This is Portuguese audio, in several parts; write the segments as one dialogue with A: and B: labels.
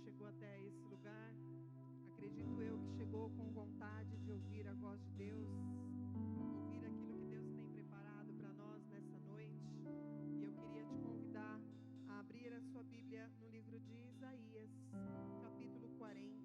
A: chegou até esse lugar, acredito eu que chegou com vontade de ouvir a voz de Deus, ouvir aquilo que Deus tem preparado para nós nessa noite. E eu queria te convidar a abrir a sua Bíblia no livro de Isaías, capítulo 40.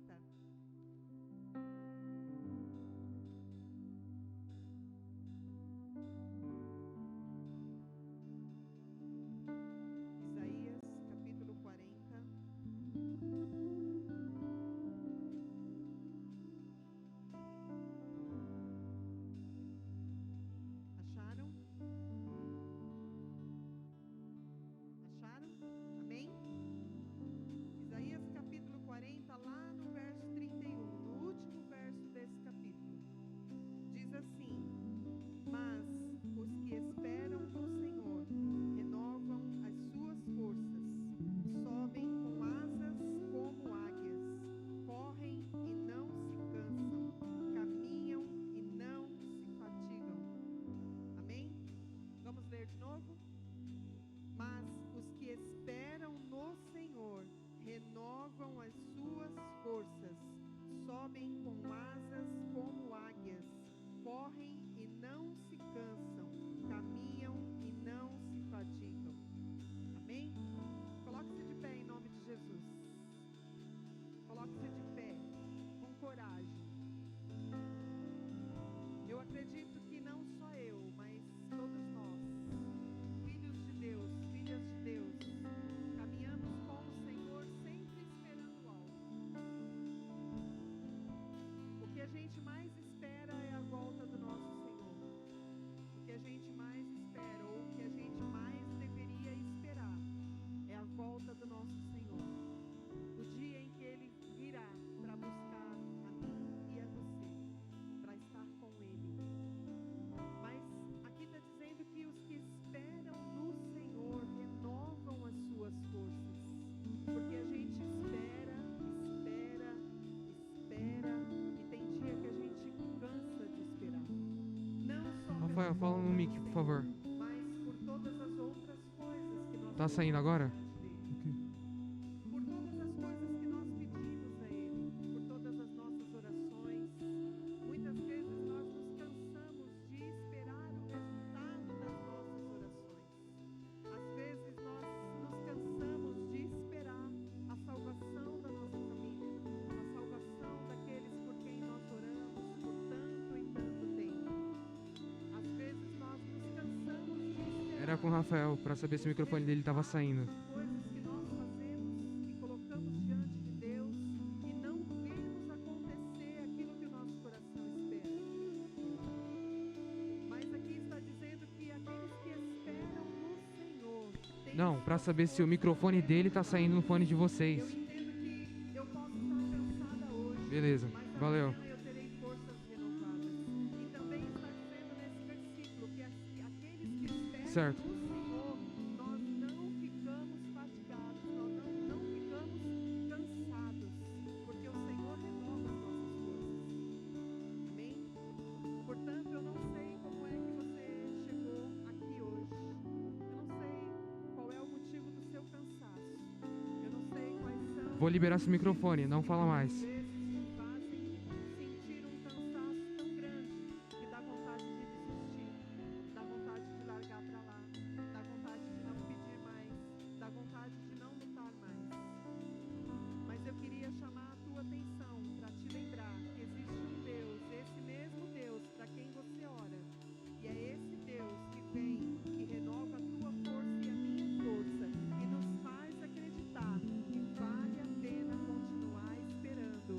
A: Lá no verso 31, no último verso desse capítulo, diz assim: mas os que esperam no Senhor renovam as suas forças, sobem com asas como águias, correm e não se cansam, caminham e não se fatigam. Amém? Vamos ler de novo? Mas os que esperam no Senhor renovam as suas forças, sobem com asas como águias, correm e não se cansam, caminham e não se fatigam. Amém? Coloque-se de pé em nome de Jesus. Coloque-se de pé, com coragem. Eu acredito que não só eu, mas todos nós, filhos de Deus, filhas de Deus, caminhamos com o Senhor sempre esperando algo. O que a gente mais espera é a volta do nosso Senhor. O que a gente mais espera, ou o que a gente mais deveria esperar, é a volta do nosso Senhor. O dia em que Ele virá para buscar a mim e a você, para estar com Ele. Mas aqui está dizendo que os que esperam no Senhor renovam as suas forças. Porque a gente espera, e tem dia que a gente cansa de esperar. Não só
B: Rafael, fala no mic, por favor.
A: Mas por todas as outras coisas que nós
B: Tá saindo agora?
A: por todas as coisas que nós pedimos a Ele, por todas as nossas orações. Muitas vezes nós nos cansamos de esperar o resultado das nossas orações. Às vezes nós nos cansamos de esperar a salvação da nossa família, a salvação daqueles por quem nós oramos por tanto e tanto tempo. Às vezes nós nos cansamos de esperar.
B: Era com o Rafael, pra saber se o microfone dele tava saindo.
A: Coisas que nós fazemos e colocamos diante de Deus e não vemos acontecer aquilo que o nosso coração espera. Mas aqui está dizendo que aqueles que esperam no Senhor têm
B: Não, pra saber se o microfone dele tá saindo no fone de
A: Eu
B: vocês.
A: entendo que eu posso estar cansada hoje.
B: Beleza,
A: Mas
B: valeu.
A: amanhã eu terei forças renovadas. E também está dizendo nesse versículo que aqueles que esperam
B: Certo.
A: no Senhor, nós não ficamos fatigados, nós não ficamos cansados, porque o Senhor renova as nossas forças. Amém? Portanto, eu não sei como é que você chegou aqui hoje. Eu não sei qual é o motivo do seu cansaço. Eu não sei quais são.
B: Vou liberar esse microfone, não fala mais.
A: Às vezes me fazem sentir um cansaço tão grande que dá vontade de desistir, dá vontade de largar para lá, dá vontade de não pedir mais, dá vontade de não lutar mais. Mas eu queria chamar a tua atenção para te lembrar que existe um Deus, esse mesmo Deus para quem você ora, e é esse Deus que vem, que renova a tua força e a minha força, e nos faz acreditar que vale a pena continuar esperando,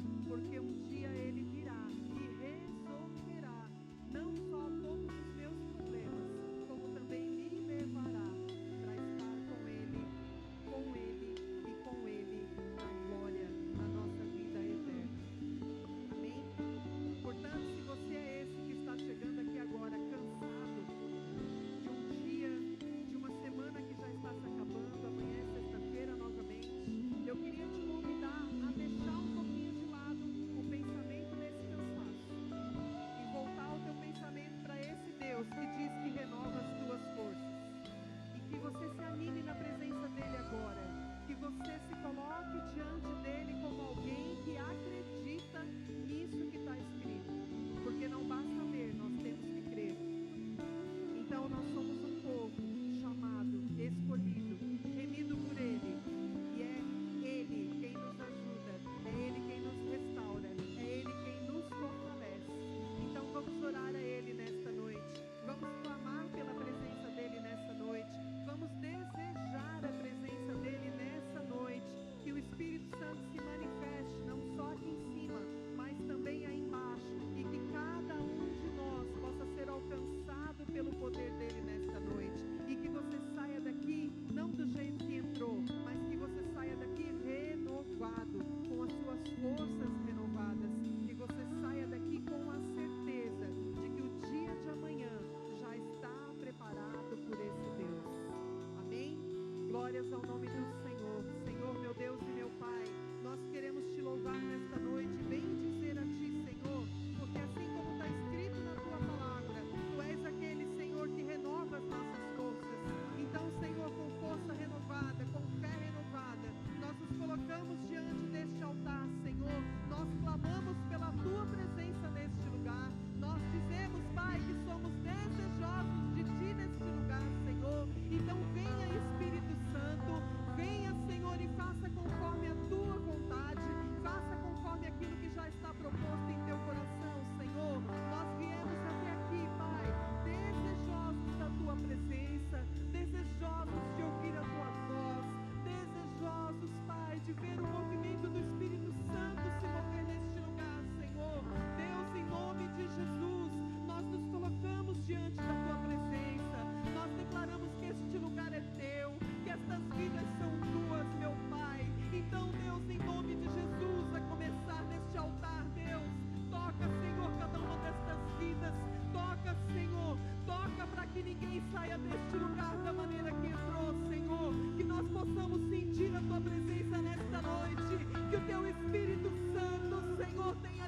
A: ninguém saia deste lugar da maneira que entrou, Senhor. Que nós possamos sentir a tua presença nesta noite. Que o teu Espírito Santo, Senhor, tenha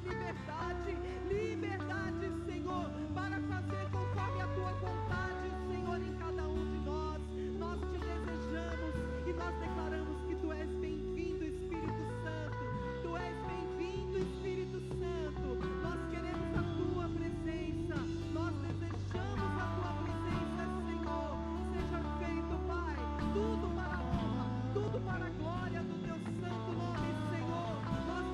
A: liberdade, Senhor, para fazer conforme a tua vontade, Senhor, em cada um de nós. Nós te desejamos e nós declaramos que tu és bem-vindo, Espírito Santo. Tu és bem-vindo, Espírito Santo. Nós queremos a tua presença. Nós desejamos a tua presença, Senhor. Seja feito, Pai, tudo para a honra, tudo para a glória do teu santo nome, Senhor. Nós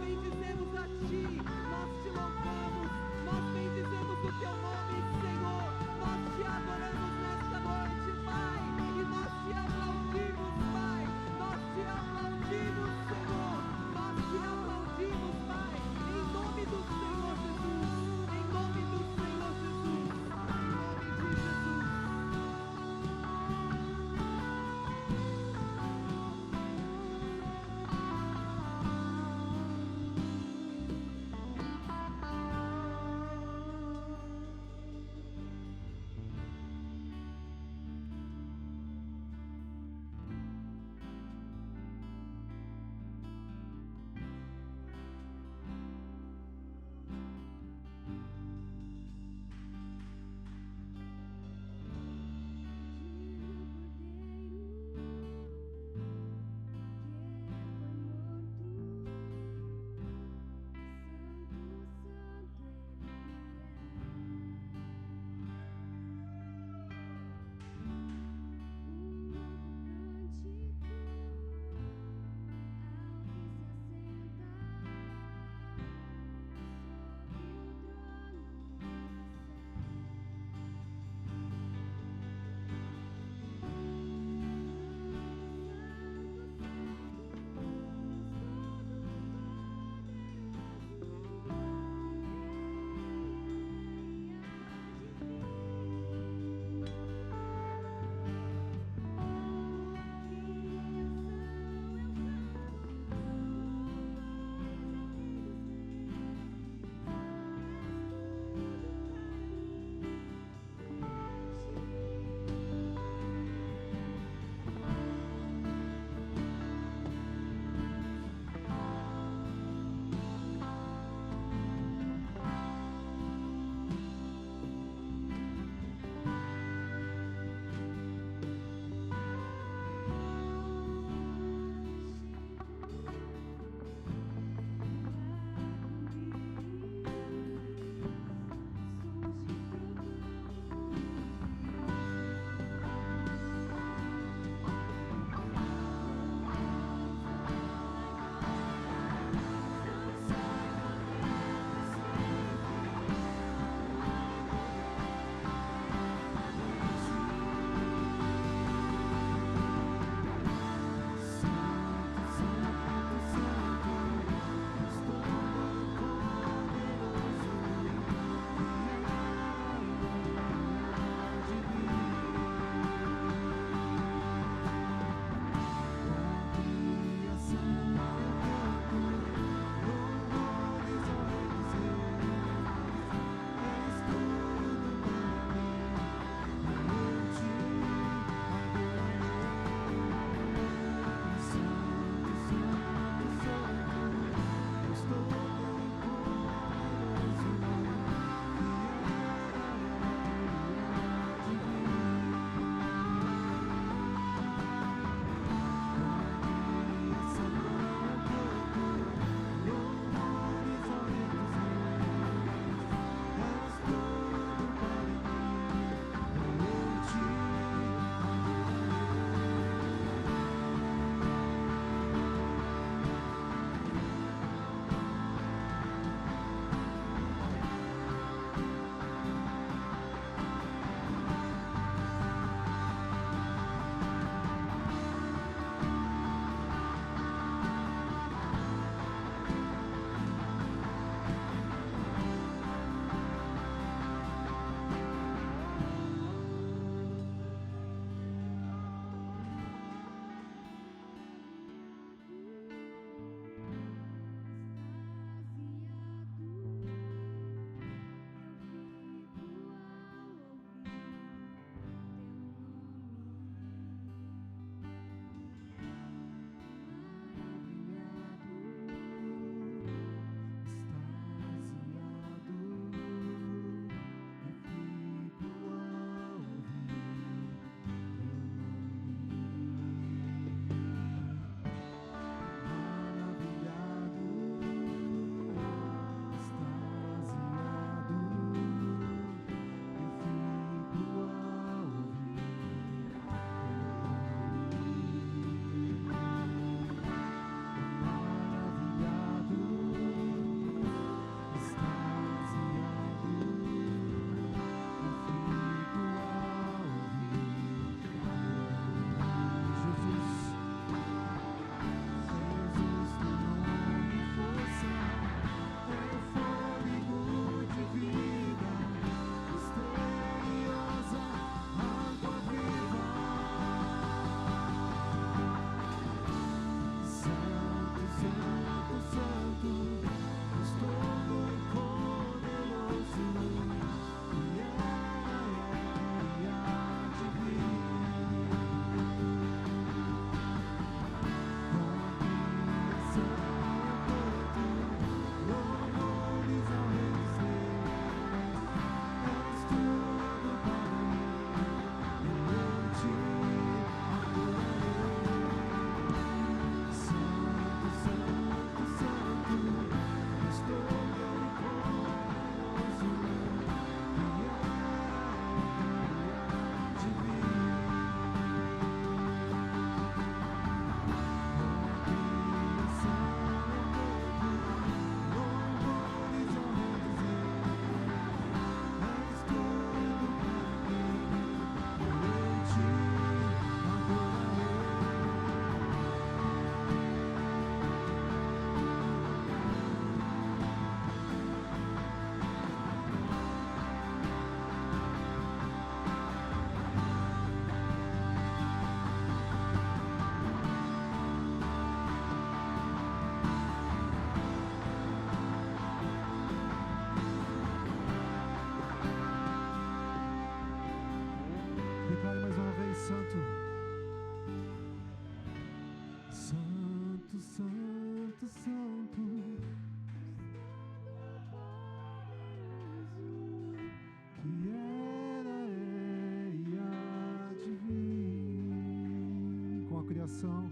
C: criação,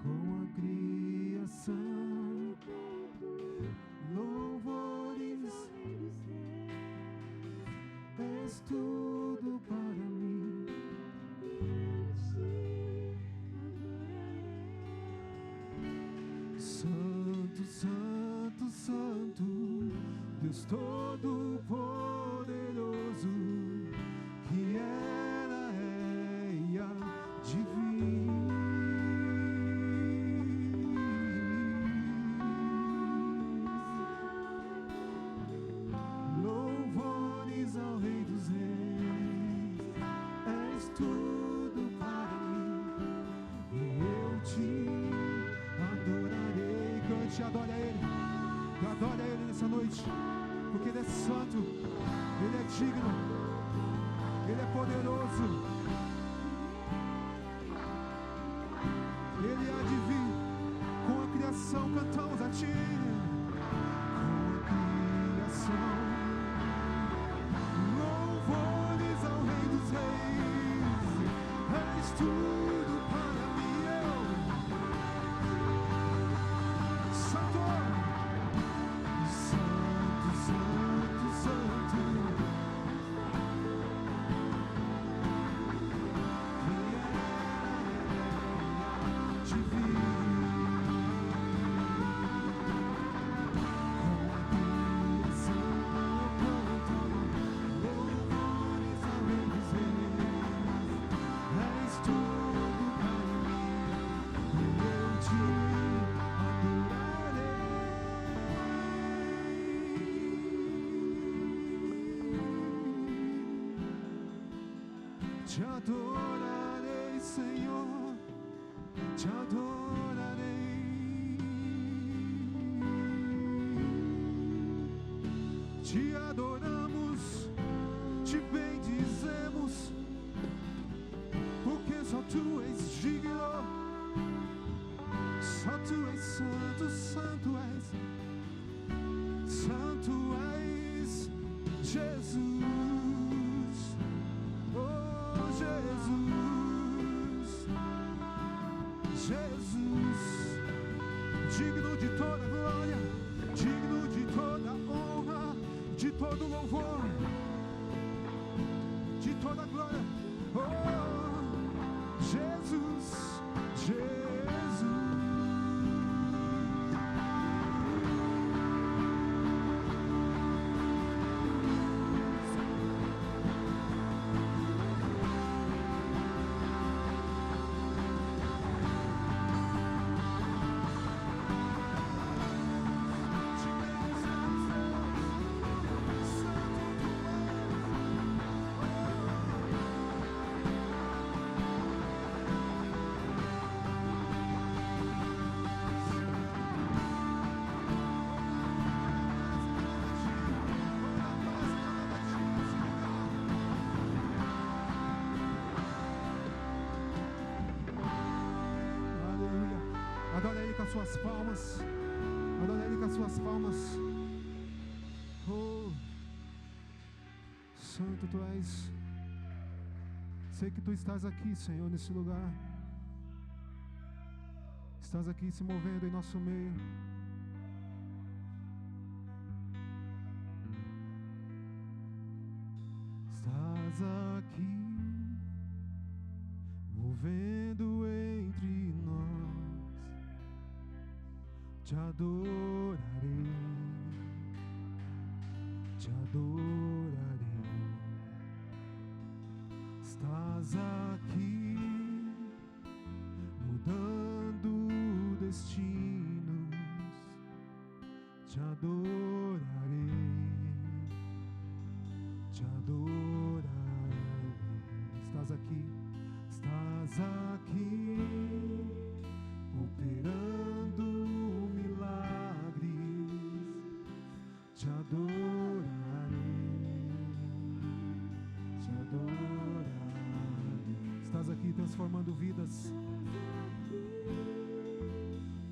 C: com a criação, louvores, és tudo para mim. Santo, Santo, Santo, Deus Todo-Poderoso, que era, é e há de vir. Louvores ao Rei dos Reis, és tudo para mim, e eu te adorarei. Cante, adora Ele, adora Ele nessa noite, porque Ele é santo, Ele é digno, Ele é poderoso, Ele há de vir. Com a criação cantamos a Ti, com a criação, louvores ao Rei dos Reis, és tudo para mim. Santo, Santo, Santo, Santo, que era de vir. Te adorarei, Senhor, te adorarei, te adoramos, te bendizemos, porque só Tu és digno, só Tu és santo, santo és Jesus. Jesus, digno de toda glória, digno de toda honra, de todo louvor, de toda glória. Oh, Jesus, Jesus. Adora Ele com as suas palmas. Adora Ele com as suas palmas. Oh, Santo Tu és. Sei que Tu estás aqui, Senhor, nesse lugar. Estás aqui se movendo em nosso meio. Estás aqui, movendo entre nós. Te adorarei, te adorarei. Estás aqui, mudando destinos. Te adorarei, te adorarei. Estás aqui, operando te adorarei, te adorarei. Estás aqui transformando vidas,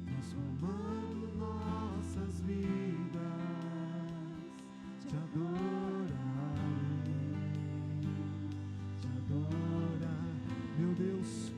C: transformando nossas vidas. Te adorarei, te adorarei, meu Deus.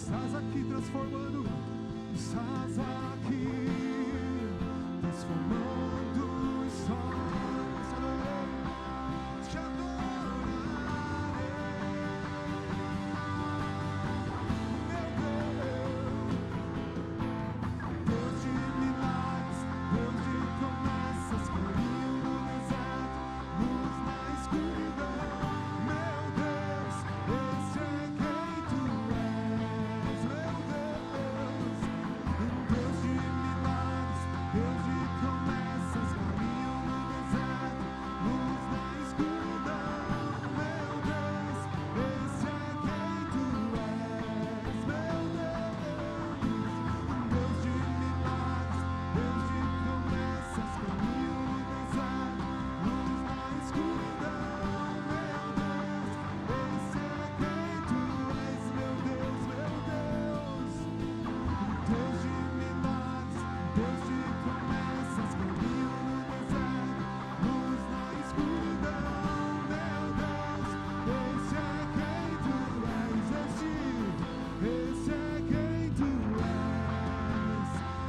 C: estás aqui transformando, estás aqui transformando histórias. Te adorarei, meu Deus de milagres, Deus de promessas, caminho no deserto, luz na escuridão. Meu Deus, esse é quem tu és. Meu Deus, Deus de milagres, Deus de promessas, caminho no deserto, luz na escuridão. Meu Deus, esse é quem tu és. Meu Deus, Deus de milagres, Deus de promessas, caminho no deserto, luz na escuridão. Meu Deus, esse é quem tu és. Meu Deus, meu Deus, Deus de milagres, Deus de promessas, caminho no deserto, luz na escuridão. Meu Deus, esse é quem tu és. Esse é quem tu és.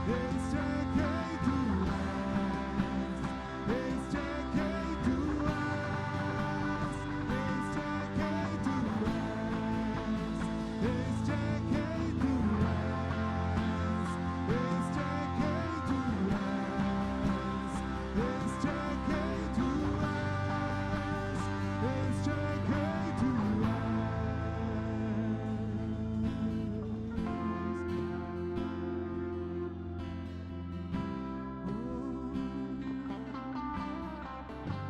C: Esse é quem tu és. Este é quem tu és. Este é quem tu és. Este é quem tu és. Este é quem tu és. Este é quem tu és. Este é quem tu és.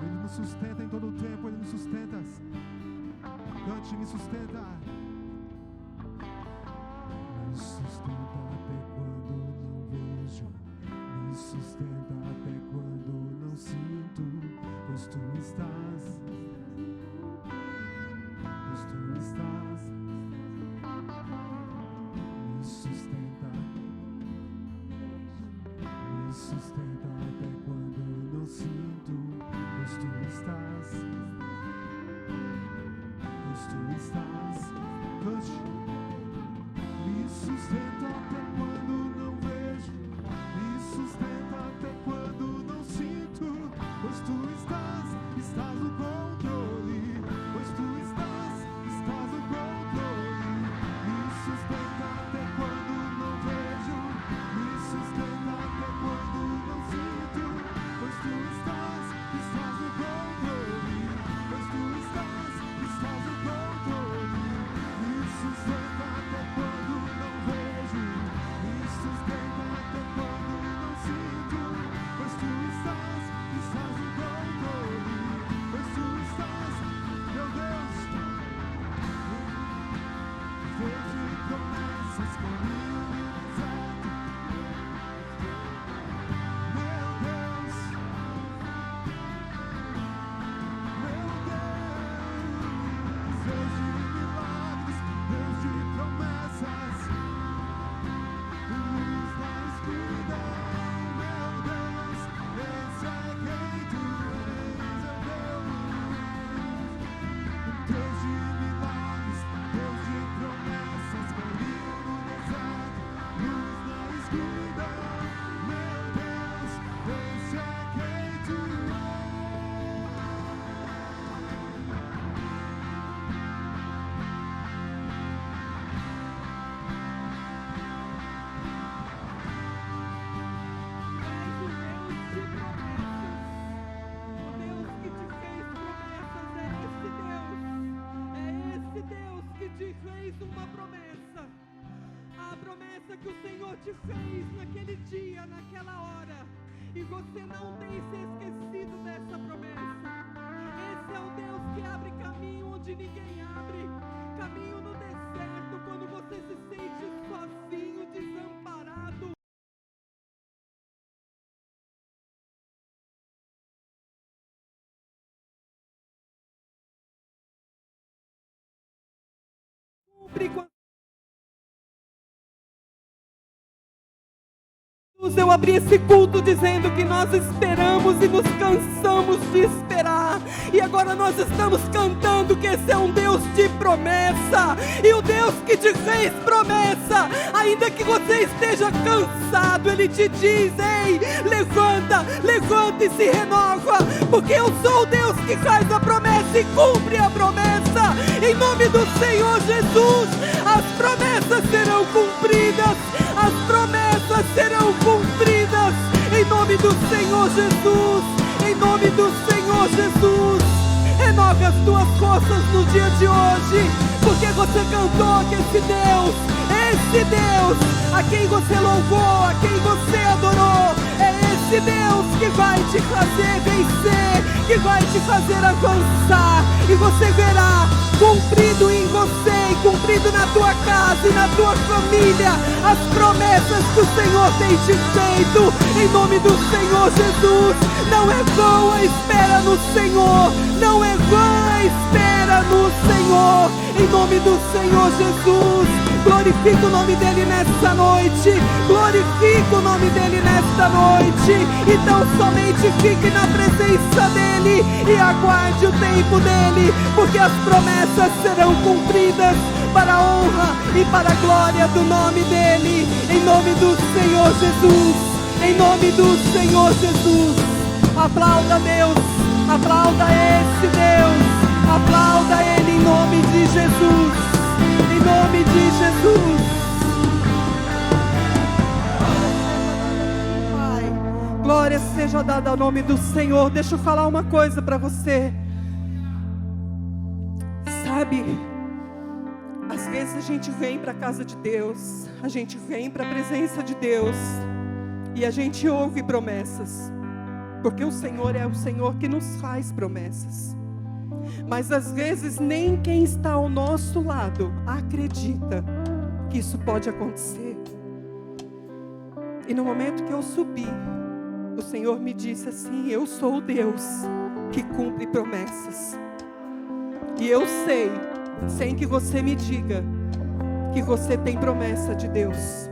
C: Ele nos sustenta em todo o tempo, Ele nos sustenta. Cante, me sustenta. Me sustenta até quando não vejo, me sustenta até quando não sinto, pois tu estás, pois tu estás. Me sustenta até quando não sinto, pois tu estás, pois tu estás. Cante. Me sustenta até quando não vejo, me sustenta até quando não sinto, pois tu estás no controle, pois tu estás no controle. Me sustenta até quando não vejo, me sustenta até quando não sinto, pois tu estás no controle, pois tu estás no controle. Me sustenta até quando não vejo, me sustenta até quando não sinto, pois tu estás no controle, pois tu estás, meu Deus, Deus de promessas, caminho no deserto. Meu Deus, Deus de milagres, Deus de promessas, luz na escuridão. Meu Deus, esse é quem tu és. Deus de milagres, Deus de promessas, caminho no deserto, luz na escuridão. Meu Deus, esse é quem tu és.
A: O Deus que te fez uma promessa, a promessa que o Senhor te fez naquele dia, naquela hora, e você não tem se esquecido dessa promessa. Esse é o Deus que abre caminho onde ninguém abre, caminho no deserto, quando você se sente sozinho, desamparado. Cumpre quando Eu abri esse culto dizendo que nós esperamos e nos cansamos de esperar. E agora nós estamos cantando que esse é um Deus de promessa. E o Deus que te fez promessa, ainda que você esteja cansado, Ele te diz: ei, levanta, levanta e se renova. Porque eu sou o Deus que faz a promessa e cumpre a promessa. Em nome do Senhor Jesus, as promessas serão cumpridas. As promessas serão cumpridas. Em nome do Senhor Jesus. Em nome do Senhor Jesus. Renove as tuas forças no dia de hoje. Porque você cantou que esse Deus a quem você louvou, a quem você adorou, é esse Deus que vai te fazer vencer, que vai te fazer avançar. E você verá cumprido em você, e cumprido na tua casa e na tua família, as promessas que o Senhor tem te feito. Em nome do Senhor Jesus. Não é vã a espera no Senhor. Não é vã a espera no Senhor. Em nome do Senhor Jesus. Glorifica o nome dEle nesta noite. Glorifica o nome dEle nesta noite. Então somente fique na presença dEle e aguarde o tempo dEle, porque as promessas serão cumpridas para a honra e para a glória do nome dEle. Em nome do Senhor Jesus. Em nome do Senhor Jesus. Aplauda Deus. Aplauda esse Deus. Aplauda Ele em nome de Jesus. Em nome de Jesus. Pai, glória seja dada ao nome do Senhor. Deixa eu falar uma coisa para você. Sabe, às vezes a gente vem para a casa de Deus, a gente vem para a presença de Deus e a gente ouve promessas, porque o Senhor é o Senhor que nos faz promessas. Mas às vezes nem quem está ao nosso lado acredita que isso pode acontecer. E no momento que eu subi, o Senhor me disse assim: eu sou o Deus que cumpre promessas. E eu sei, sem que você me diga, que você tem promessa de Deus.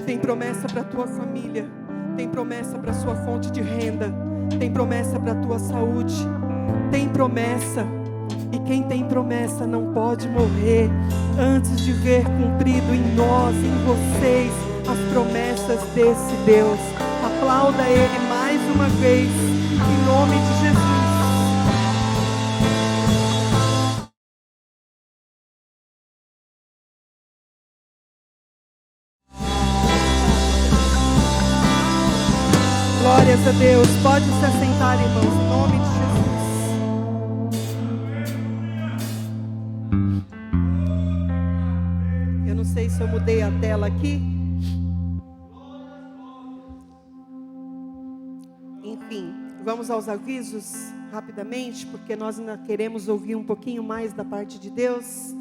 A: Tem promessa para a tua família, tem promessa para a sua fonte de renda, tem promessa para a tua saúde, tem promessa. E quem tem promessa não pode morrer antes de ver cumprido em nós, em vocês, as promessas desse Deus. Aplauda Ele mais uma vez, em nome de Jesus. Glórias a Deus. Pode se assentar, irmãos, em nome de Jesus. Eu não sei se eu mudei a tela aqui. Enfim, vamos aos avisos rapidamente, porque nós ainda queremos ouvir um pouquinho mais da parte de Deus.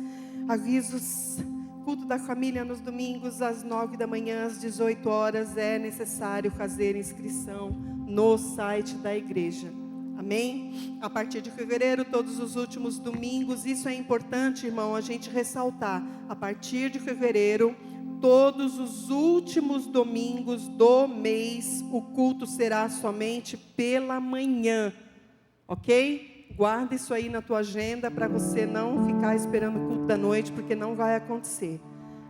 A: Avisos: culto da família nos domingos às 9 da manhã, às 18 horas. É necessário fazer inscrição no site da igreja. Amém? A partir de fevereiro, todos os últimos domingos. Isso é importante, irmão, a gente ressaltar. A partir de fevereiro, todos os últimos domingos do mês, o culto será somente pela manhã. Ok? Guarda isso aí na tua agenda para você não ficar esperando o culto da noite, porque não vai acontecer.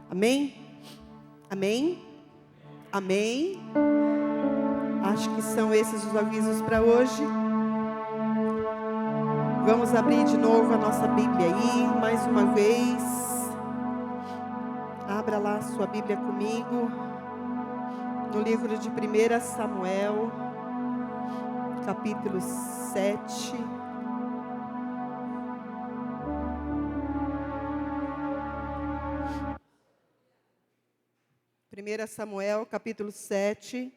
A: Amém? Amém? Amém? Acho que são esses os avisos para hoje. Vamos abrir de novo a nossa Bíblia aí, mais uma vez. Abra lá a sua Bíblia comigo, no livro de 1 Samuel, capítulo 7. Primeira Samuel, capítulo 7.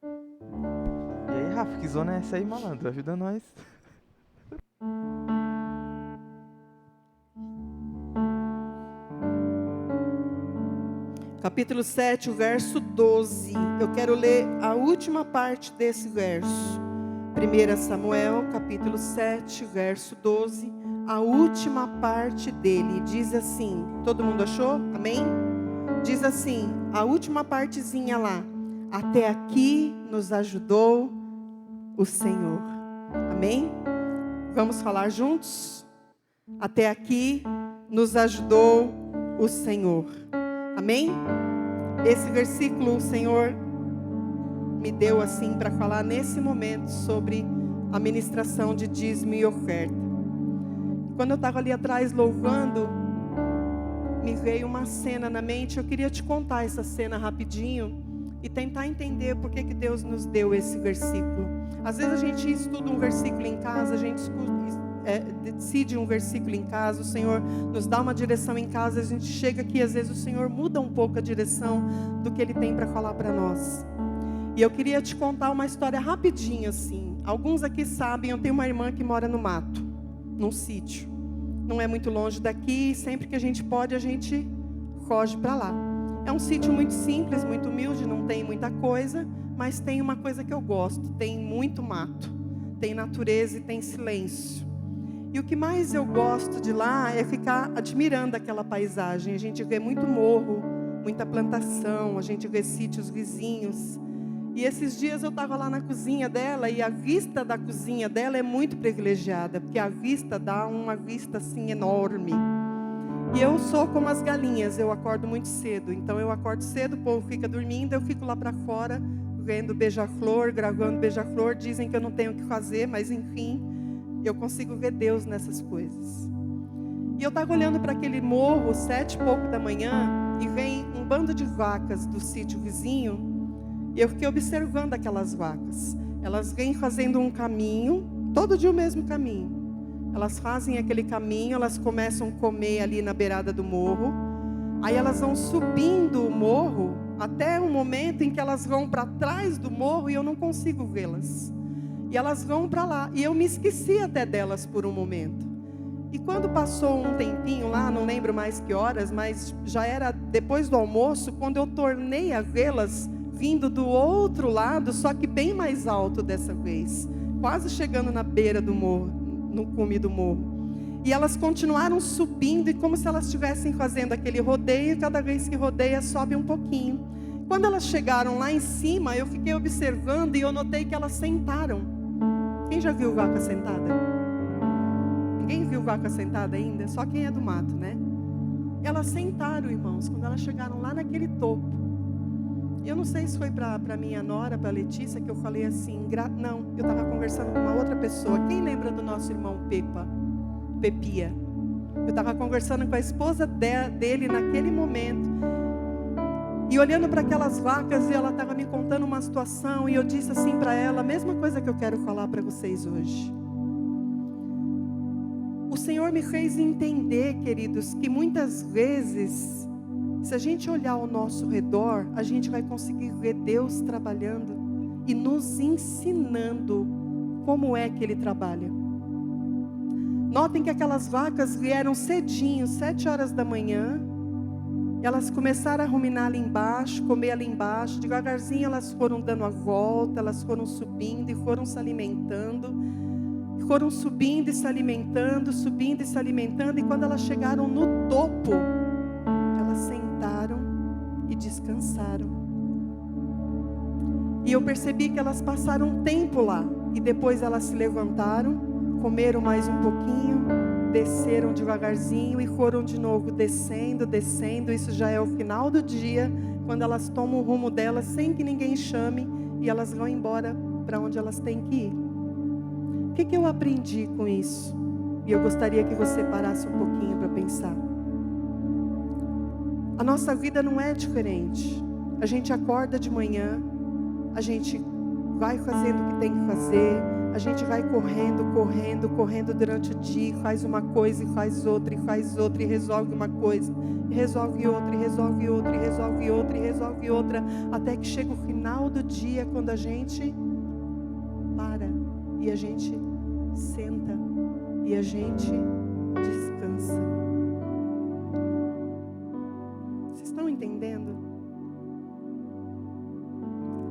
D: E aí, Rafa, que zona é essa aí, malandro? Ajuda nós.
A: Capítulo 7, o verso 12. Eu quero ler a última parte desse verso. 1 Samuel, capítulo 7, verso 12. A última parte dele diz assim. Todo mundo achou? Amém? Diz assim, a última partezinha lá. Até aqui nos ajudou o Senhor. Amém? Vamos falar juntos? Até aqui nos ajudou o Senhor. Amém? Esse versículo o Senhor me deu assim para falar nesse momento sobre a ministração de dízimo e oferta. Quando eu estava ali atrás louvando, me veio uma cena na mente. Eu queria te contar essa cena rapidinho e tentar entender por que Deus nos deu esse versículo. Às vezes a gente estuda um versículo em casa, a gente decide um versículo em casa, o Senhor nos dá uma direção em casa, a gente chega aqui, às vezes o Senhor muda um pouco a direção do que Ele tem para falar para nós. E eu queria te contar uma história rapidinho assim. Alguns aqui sabem, eu tenho uma irmã que mora no mato, num sítio. Não é muito longe daqui, sempre que a gente pode, a gente foge para lá. É um sítio muito simples, muito humilde, não tem muita coisa, mas tem uma coisa que eu gosto, tem muito mato, tem natureza e tem silêncio. E o que mais eu gosto de lá é ficar admirando aquela paisagem. A gente vê muito morro, muita plantação, a gente vê sítios vizinhos. E esses dias eu estava lá na cozinha dela e a vista da cozinha dela é muito privilegiada, porque a vista dá uma vista assim enorme. E eu sou como as galinhas, eu acordo muito cedo. Então eu acordo cedo, o povo fica dormindo, eu fico lá para fora vendo beija-flor, gravando beija-flor. Dizem que eu não tenho o que fazer, mas enfim, eu consigo ver Deus nessas coisas. E eu estava olhando para aquele morro, 7 e pouco da manhã, e vem um bando de vacas do sítio vizinho. E eu fiquei observando aquelas vacas. Elas vêm fazendo um caminho, todo dia o mesmo caminho. Elas fazem aquele caminho, elas começam a comer ali na beirada do morro. Aí elas vão subindo o morro, até o momento em que elas vão para trás do morro e eu não consigo vê-las. E elas vão para lá. E eu me esqueci até delas por um momento. E quando passou um tempinho lá, não lembro mais que horas, mas já era depois do almoço, quando eu tornei a vê-las vindo do outro lado, só que bem mais alto dessa vez, quase chegando na beira do morro, no cume do morro. E elas continuaram subindo, e como se elas estivessem fazendo aquele rodeio, cada vez que rodeia, sobe um pouquinho. Quando elas chegaram lá em cima, eu fiquei observando e eu notei que elas sentaram. Quem já viu vaca sentada? Ninguém viu vaca sentada ainda? Só quem é do mato, né? Elas sentaram, irmãos, quando elas chegaram lá naquele topo. E eu não sei se foi para minha nora, para a Letícia, que eu falei assim, não, eu estava conversando com uma outra pessoa. Quem lembra do nosso irmão Pepia? Eu estava conversando com a esposa dele naquele momento. E olhando para aquelas vacas, e ela estava me contando uma situação, e eu disse assim para ela, a mesma coisa que eu quero falar para vocês hoje. O Senhor me fez entender, queridos, que muitas vezes, se a gente olhar ao nosso redor, a gente vai conseguir ver Deus trabalhando e nos ensinando como é que Ele trabalha. Notem que aquelas vacas vieram cedinho, 7 horas da manhã. Elas começaram a ruminar ali embaixo, comer ali embaixo. Devagarzinho elas foram dando a volta, elas foram subindo e foram se alimentando. Foram subindo e se alimentando, subindo e se alimentando. E quando elas chegaram no topo, elas sentaram e descansaram. E eu percebi que elas passaram um tempo lá. E depois elas se levantaram, comeram mais um pouquinho, desceram devagarzinho e foram de novo descendo, descendo. Isso já é o final do dia, quando elas tomam o rumo delas sem que ninguém chame. E elas vão embora para onde elas têm que ir. O que eu aprendi com isso? E eu gostaria que você parasse um pouquinho para pensar. A nossa vida não é diferente. A gente acorda de manhã, a gente vai fazendo o que tem que fazer, a gente vai correndo durante o dia, faz uma coisa e faz outra, e resolve uma coisa, e resolve outra, e resolve outra, e resolve outra, e resolve outra, até que chega o final do dia, quando a gente para, e a gente senta, e a gente descansa. Vocês estão entendendo?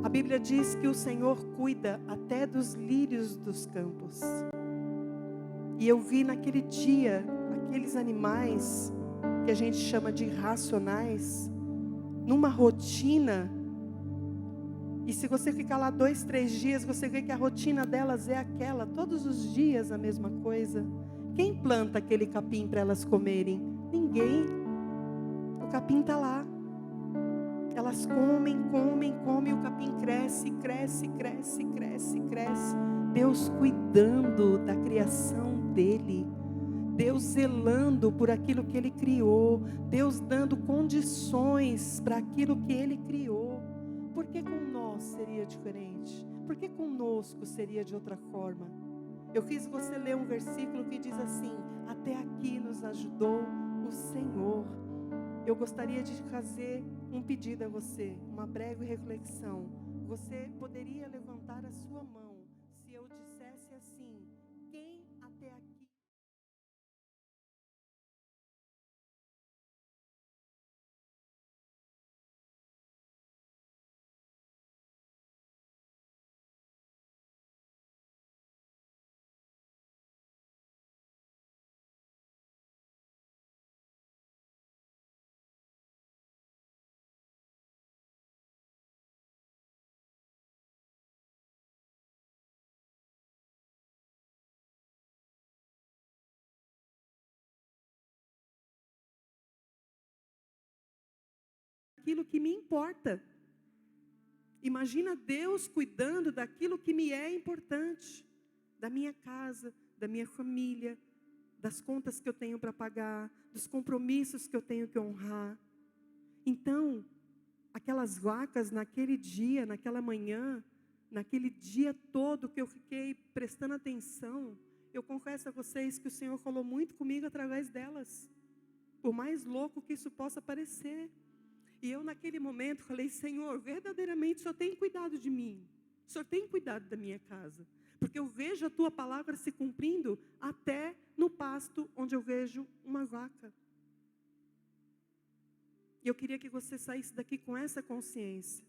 A: A Bíblia diz que o Senhor cuida até dos lírios dos campos. E eu vi naquele dia, aqueles animais que a gente chama de irracionais, numa rotina E se você ficar lá 2, 3 dias, você vê que a rotina delas é aquela, todos os dias a mesma coisa. Quem planta aquele capim para elas comerem? Ninguém. O capim está lá. Elas comem, o capim cresce. Deus cuidando da criação dele. Deus zelando por aquilo que ele criou. Deus dando condições para aquilo que ele criou. Por que com nós seria diferente? Por que conosco seria de outra forma? Eu fiz você ler um versículo que diz assim: até aqui nos ajudou o Senhor. Eu gostaria de fazer um pedido a você, uma breve reflexão. Você poderia levantar a sua mão se eu dissesse assim: quem até aqui... aquilo que me importa. Imagina Deus cuidando daquilo que me é importante, da minha casa, da minha família, das contas que eu tenho para pagar, dos compromissos que eu tenho que honrar. Então, aquelas vacas naquele dia, naquela manhã, naquele dia todo que eu fiquei prestando atenção, eu confesso a vocês que o Senhor falou muito comigo através delas, por mais louco que isso possa parecer. E eu naquele momento falei: Senhor, verdadeiramente o Senhor tem cuidado de mim, o Senhor tem cuidado da minha casa, porque eu vejo a Tua palavra se cumprindo até no pasto onde eu vejo uma vaca. E eu queria que você saísse daqui com essa consciência.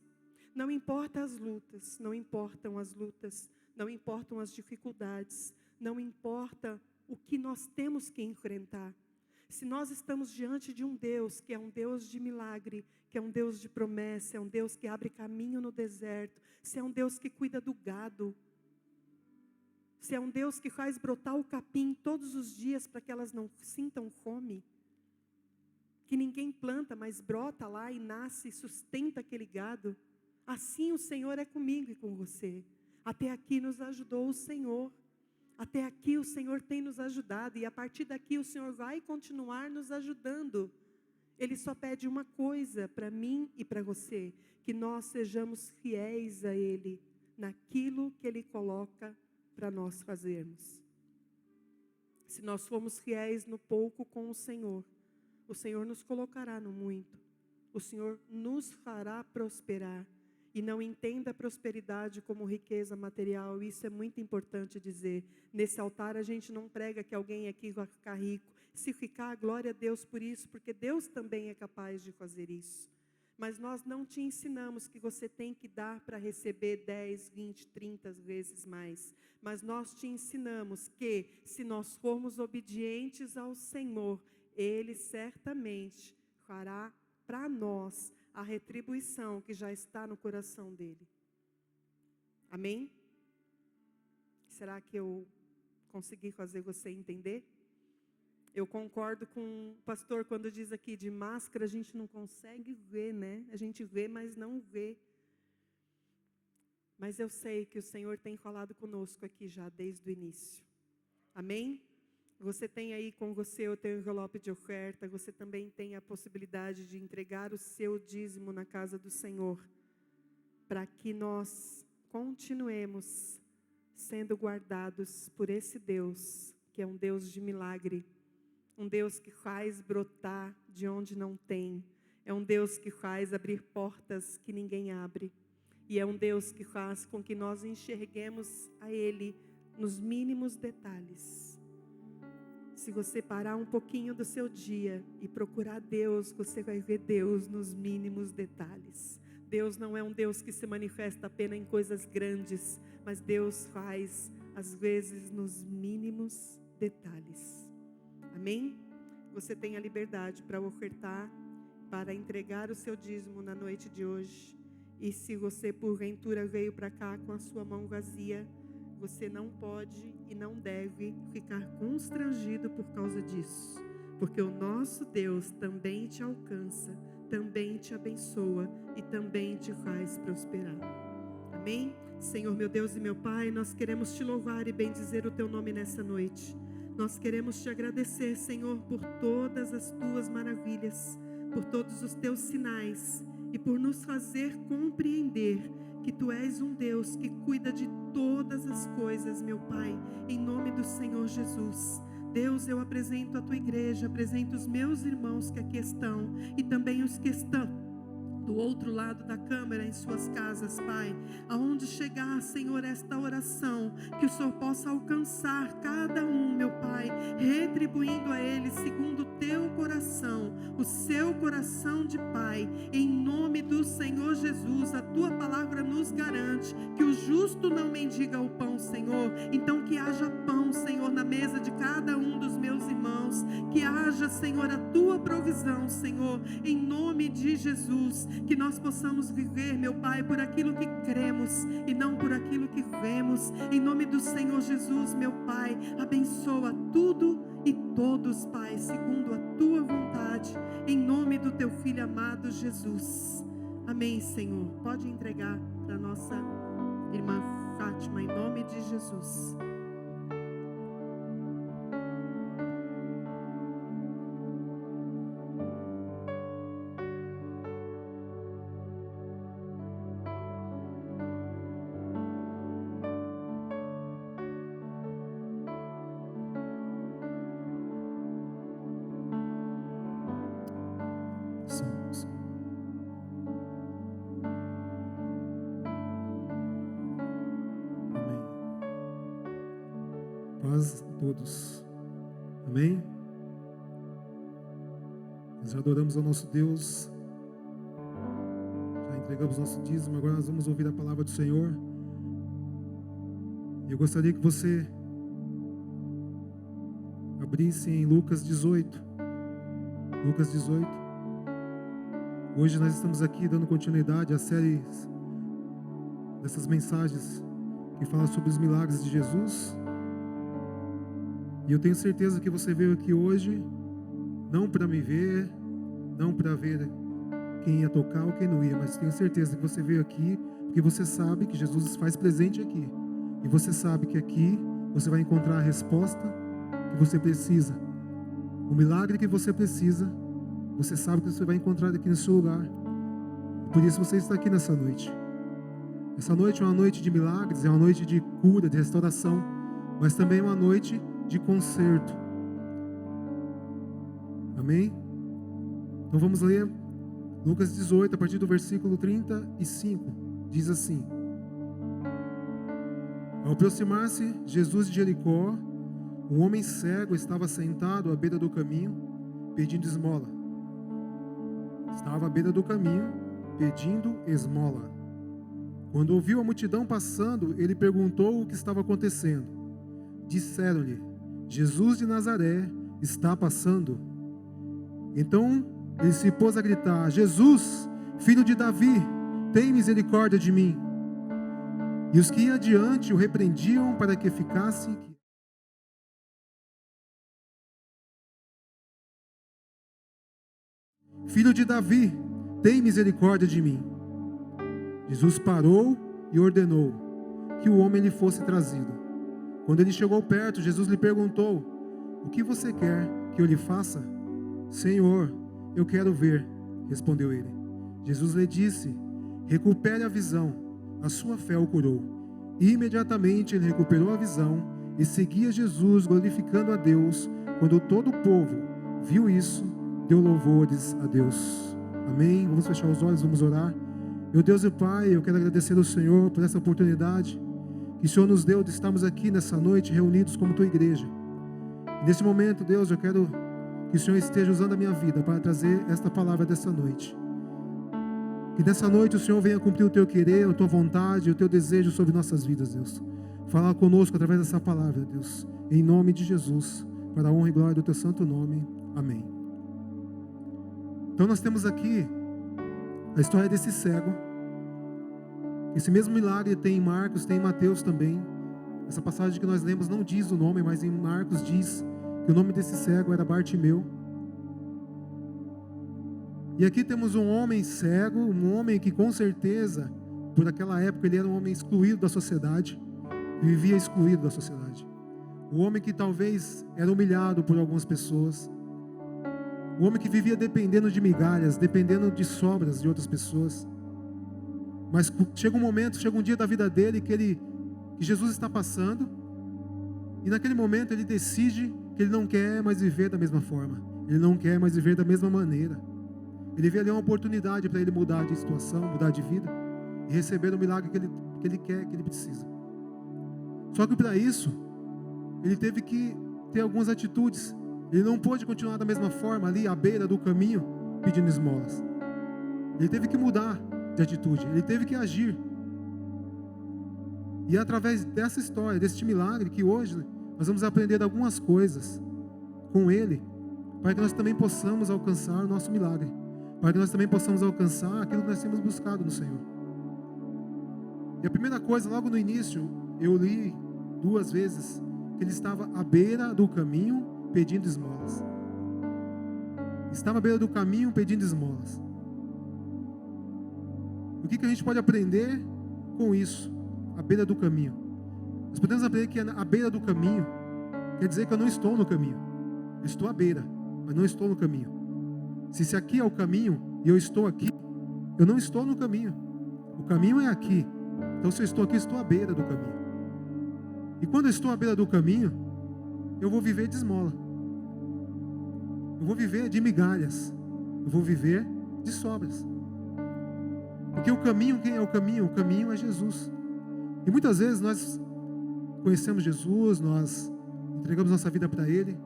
A: Não importa as lutas, não importam as lutas, não importam as dificuldades, não importa o que nós temos que enfrentar. Se nós estamos diante de um Deus que é um Deus de milagre, que é um Deus de promessa, é um Deus que abre caminho no deserto, se é um Deus que cuida do gado, se é um Deus que faz brotar o capim todos os dias para que elas não sintam fome, que ninguém planta, mas brota lá e nasce e sustenta aquele gado, assim o Senhor é comigo e com você. Até aqui nos ajudou o Senhor. Até aqui o Senhor tem nos ajudado, e a partir daqui o Senhor vai continuar nos ajudando. Ele só pede uma coisa para mim e para você: que nós sejamos fiéis a Ele, naquilo que Ele coloca para nós fazermos. Se nós formos fiéis no pouco com o Senhor nos colocará no muito. O Senhor nos fará prosperar. E não entenda a prosperidade como riqueza material. Isso é muito importante dizer. Nesse altar a gente não prega que alguém aqui vai ficar rico. Se ficar, glória a Deus por isso, porque Deus também é capaz de fazer isso. Mas nós não te ensinamos que você tem que dar para receber 10, 20, 30 vezes mais. Mas nós te ensinamos que, se nós formos obedientes ao Senhor, Ele certamente fará para nós a retribuição que já está no coração dele. Amém? Será que eu consegui fazer você entender? Eu concordo com o pastor quando diz aqui: de máscara a gente não consegue ver, né? A gente vê, mas não vê. Mas eu sei que o Senhor tem falado conosco aqui já desde o início. Amém? Você tem aí com você o teu envelope de oferta, você também tem a possibilidade de entregar o seu dízimo na casa do Senhor, para que nós continuemos sendo guardados por esse Deus, que é um Deus de milagre, um Deus que faz brotar de onde não tem, é um Deus que faz abrir portas que ninguém abre, e é um Deus que faz com que nós enxerguemos a Ele nos mínimos detalhes. Se você parar um pouquinho do seu dia e procurar Deus, você vai ver Deus nos mínimos detalhes. Deus não é um Deus que se manifesta apenas em coisas grandes, mas Deus faz, às vezes, nos mínimos detalhes. Amém? Você tem a liberdade para ofertar, para entregar o seu dízimo na noite de hoje. E se você porventura veio para cá com a sua mão vazia, você não pode e não deve ficar constrangido por causa disso, porque o nosso Deus também te alcança, também te abençoa e também te faz prosperar. Amém? Senhor, meu Deus e meu Pai, nós queremos te louvar e bendizer o teu nome nessa noite. Nós queremos te agradecer, Senhor, por todas as tuas maravilhas, por todos os teus sinais e por nos fazer compreender que tu és um Deus que cuida de todas as coisas, meu Pai, em nome do Senhor Jesus. Deus, eu apresento a tua igreja, apresento os meus irmãos que aqui estão e também os que estão do outro lado da câmara, em suas casas, Pai, aonde chegar, Senhor, esta oração, que o Senhor possa alcançar cada um, meu Pai, retribuindo a eles segundo o teu coração, o seu coração de Pai, em nome do Senhor Jesus. A tua palavra nos garante que o justo não mendiga o pão, Senhor, então que haja pão, Senhor, na mesa de cada um dos meus irmãos, que haja, Senhor, a tua provisão, Senhor, em nome de Jesus, que nós possamos viver, meu Pai, por aquilo que cremos e não por aquilo que vemos, em nome do Senhor Jesus, meu Pai. Abençoa tudo e todos, Pai, segundo a tua vontade, em nome do teu Filho amado Jesus. Amém, Senhor. Pode entregar para nossa irmã Fátima, em nome de Jesus.
C: Paz a todos. Amém? Nós já adoramos ao nosso Deus, já entregamos nosso dízimo, agora nós vamos ouvir a palavra do Senhor. E eu gostaria que você abrisse em Lucas 18. Lucas 18. Hoje nós estamos aqui dando continuidade à série dessas mensagens que falam sobre os milagres de Jesus. E eu tenho certeza que você veio aqui hoje não para me ver, não para ver quem ia tocar ou quem não ia, mas tenho certeza que você veio aqui porque você sabe que Jesus se faz presente aqui. E você sabe que aqui você vai encontrar a resposta que você precisa. O milagre que você precisa, você sabe que você vai encontrar aqui no seu lugar. E por isso você está aqui nessa noite. Essa noite é uma noite de milagres, é uma noite de cura, de restauração, mas também é uma noite de conserto. Amém? Então vamos ler Lucas 18, a partir do versículo 35. Diz assim: Ao aproximar-se Jesus de Jericó, um homem cego estava sentado à beira do caminho, pedindo esmola. Estava à beira do caminho, pedindo esmola. Quando ouviu a multidão passando, ele perguntou o que estava acontecendo. Disseram-lhe: Jesus de Nazaré está passando. Então ele se pôs a gritar: Jesus, filho de Davi, tem misericórdia de mim. E os que iam adiante o repreendiam para que ficasse quieto. Filho de Davi, tem misericórdia de mim. Jesus parou e ordenou que o homem lhe fosse trazido. Quando ele chegou perto, Jesus lhe perguntou: O que você quer que eu lhe faça? Senhor, eu quero ver, respondeu ele. Jesus lhe disse: Recupere a visão, a sua fé o curou. E imediatamente ele recuperou a visão e seguia Jesus, glorificando a Deus. Quando todo o povo viu isso, deu louvores a Deus. Amém? Vamos fechar os olhos, vamos orar. Meu Deus e Pai, eu quero agradecer ao Senhor por essa oportunidade que o Senhor nos deu de estarmos aqui nessa noite reunidos como tua igreja. E nesse momento, Deus, eu quero que o Senhor esteja usando a minha vida para trazer esta palavra dessa noite. Que nessa noite o Senhor venha cumprir o teu querer, a tua vontade, o teu desejo sobre nossas vidas, Deus. Falar conosco através dessa palavra, Deus. Em nome de Jesus, para a honra e glória do teu santo nome. Amém. Então nós temos aqui a história desse cego Esse mesmo milagre tem em Marcos, tem em Mateus também. Essa passagem que nós lemos não diz o nome, mas em Marcos diz que o nome desse cego era Bartimeu. E aqui temos um homem cego, um homem que com certeza, por aquela época, ele era um homem excluído da sociedade, vivia excluído da sociedade. O homem que talvez era humilhado por algumas pessoas. O homem que vivia dependendo de migalhas, dependendo de sobras de outras pessoas. Mas chega um momento, chega um dia da vida dele que Jesus está passando, e naquele momento ele decide que ele não quer mais viver da mesma forma. Ele não quer mais viver da mesma maneira. Ele vê ali uma oportunidade para ele mudar de situação, mudar de vida e receber o milagre que ele quer, que ele precisa. Só que para isso, ele teve que ter algumas atitudes. Ele não pôde continuar da mesma forma ali à beira do caminho pedindo esmolas. Ele teve que mudar de atitude, ele teve que agir. E é através dessa história, deste milagre, que hoje nós vamos aprender algumas coisas com ele, para que nós também possamos alcançar o nosso milagre, para que nós também possamos alcançar aquilo que nós temos buscado no Senhor. E a primeira coisa, logo no início, eu li 2 vezes que ele estava à beira do caminho pedindo esmolas. Estava à beira do caminho pedindo esmolas. O que a gente pode aprender com isso? À beira do caminho. Nós podemos aprender que à beira do caminho quer dizer que eu não estou no caminho. Eu estou à beira, mas não estou no caminho. Se aqui é o caminho e eu estou aqui, eu não estou no caminho. O caminho é aqui. Então se eu estou aqui, eu estou à beira do caminho. E quando eu estou à beira do caminho, eu vou viver de esmola. Eu vou viver de migalhas. Eu vou viver de sobras. Porque o caminho, quem é o caminho? O caminho é Jesus. E muitas vezes nós conhecemos Jesus, nós entregamos nossa vida para Ele,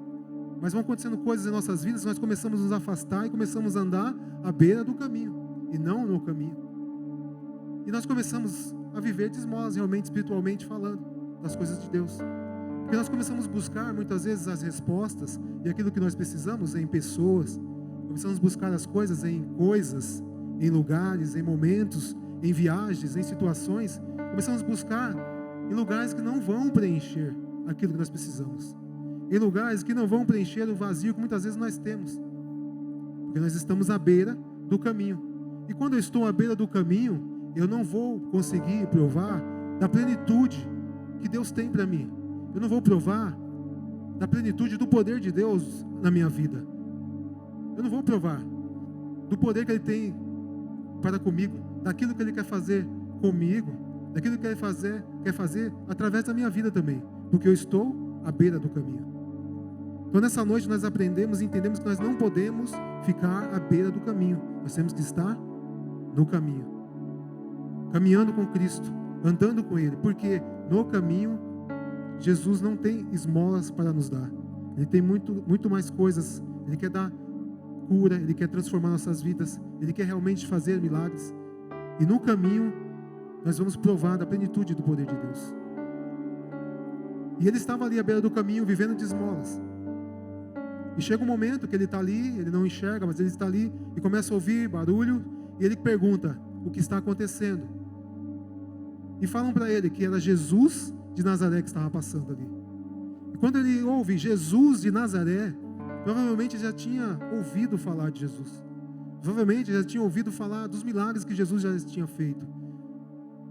C: mas vão acontecendo coisas em nossas vidas, nós começamos a nos afastar e começamos a andar à beira do caminho, e não no caminho. E nós começamos a viver de esmolas, realmente, espiritualmente falando, das coisas de Deus. Porque nós começamos a buscar, muitas vezes, as respostas, e aquilo que nós precisamos em pessoas, começamos a buscar as coisas, em lugares, em momentos, em viagens, em situações, começamos a buscar em lugares que não vão preencher aquilo que nós precisamos. Em lugares que não vão preencher o vazio que muitas vezes nós temos. Porque nós estamos à beira do caminho. E quando eu estou à beira do caminho, eu não vou conseguir provar da plenitude que Deus tem para mim. Eu não vou provar da plenitude do poder de Deus na minha vida. Eu não vou provar do poder que Ele tem para comigo, daquilo que Ele quer fazer comigo, daquilo que Ele quer fazer através da minha vida também, porque eu estou à beira do caminho. Então nessa noite nós aprendemos e entendemos que nós não podemos ficar à beira do caminho, nós temos que estar no caminho, caminhando com Cristo, andando com Ele, porque no caminho Jesus não tem esmolas para nos dar, Ele tem muito mais coisas. Ele quer dar cura, Ele quer transformar nossas vidas, Ele quer realmente fazer milagres, e no caminho nós vamos provar da plenitude do poder de Deus. E ele estava ali à beira do caminho, vivendo de esmolas. E chega um momento que ele está ali, ele não enxerga, mas ele está ali e começa a ouvir barulho, e ele pergunta o que está acontecendo. E falam para ele que era Jesus de Nazaré que estava passando ali. E quando ele ouve Jesus de Nazaré, provavelmente já tinha ouvido falar de Jesus. Provavelmente já tinha ouvido falar dos milagres que Jesus já tinha feito.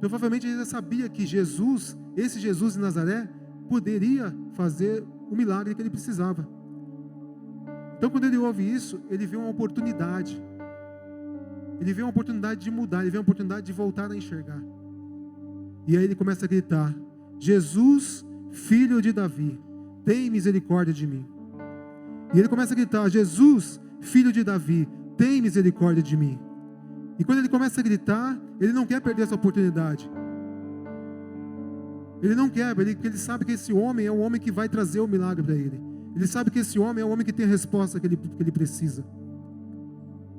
C: Provavelmente ele já sabia que Jesus, esse Jesus de Nazaré, poderia fazer o milagre que ele precisava. Então quando ele ouve isso, ele vê uma oportunidade. Ele vê uma oportunidade de mudar, ele vê uma oportunidade de voltar a enxergar. E aí ele começa a gritar: Jesus, filho de Davi, tem misericórdia de mim. E ele começa a gritar: Jesus, filho de Davi, tem misericórdia de mim. E quando ele começa a gritar, ele não quer perder essa oportunidade. Ele não quer, porque ele sabe que esse homem é o homem que vai trazer o milagre para ele. Ele sabe que esse homem é o homem que tem a resposta que ele precisa.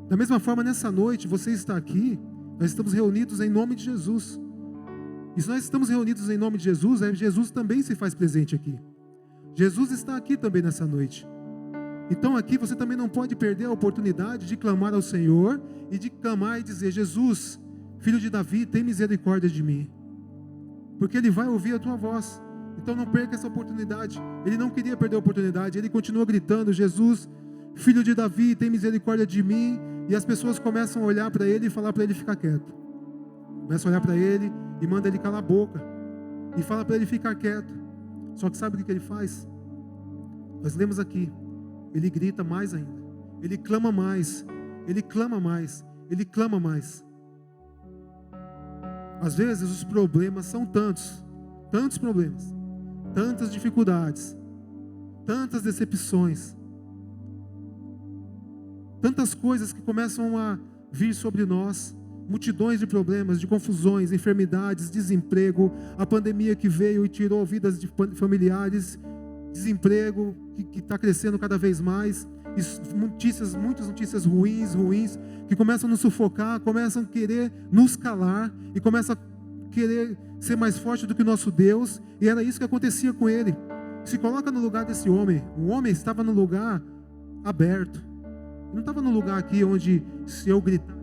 C: Da mesma forma, nessa noite, você está aqui, nós estamos reunidos em nome de Jesus. E se nós estamos reunidos em nome de Jesus, Jesus também se faz presente aqui. Jesus está aqui também nessa noite. Então aqui você também não pode perder a oportunidade de clamar ao Senhor e de clamar e dizer: Jesus, filho de Davi, tem misericórdia de mim. Porque ele vai ouvir a tua voz. Então não perca essa oportunidade. Ele não queria perder a oportunidade. Ele continua gritando: Jesus, filho de Davi, tem misericórdia de mim. E as pessoas começam a olhar para ele e falar para ele ficar quieto. Começam a olhar para ele e manda ele calar a boca. E fala para ele ficar quieto. Só que sabe o que ele faz? Nós lemos aqui. Ele grita mais ainda. Ele clama mais. Ele clama mais. Ele clama mais. Às vezes os problemas são tantos problemas, tantas dificuldades, tantas decepções, tantas coisas que começam a vir sobre nós, multidões de problemas, de confusões, enfermidades, desemprego, a pandemia que veio e tirou vidas de familiares, desemprego que está crescendo cada vez mais, muitas notícias ruins, que começam a nos sufocar, começam a querer nos calar e começam a querer ser mais forte do que o nosso Deus. E era isso que acontecia com ele. Se coloca no lugar desse homem. O homem estava no lugar aberto. Ele não estava no lugar aqui onde, se eu gritar,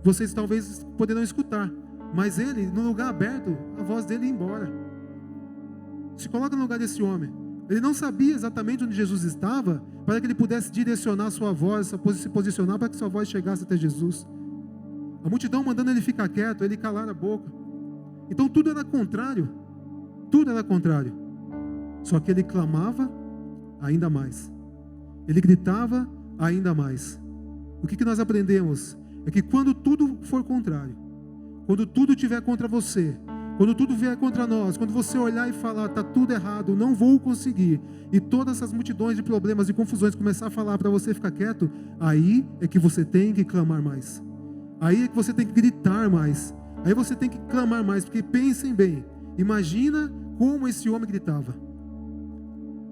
C: vocês talvez poderão escutar, mas ele, no lugar aberto, a voz dele ia embora. Se coloca no lugar desse homem. Ele não sabia exatamente onde Jesus estava, para que ele pudesse direcionar sua voz, se posicionar para que sua voz chegasse até Jesus. A multidão mandando ele ficar quieto, ele calar a boca. Então tudo era contrário. Tudo era contrário. Só que ele clamava ainda mais. Ele gritava ainda mais. O que nós aprendemos? É que quando tudo for contrário, quando tudo estiver contra você, quando tudo vier contra nós, quando você olhar e falar, está tudo errado, não vou conseguir, e todas essas multidões de problemas e confusões começar a falar para você ficar quieto, aí é que você tem que clamar mais. Aí é que você tem que gritar mais. Aí você tem que clamar mais, porque pensem bem, imagina como esse homem gritava.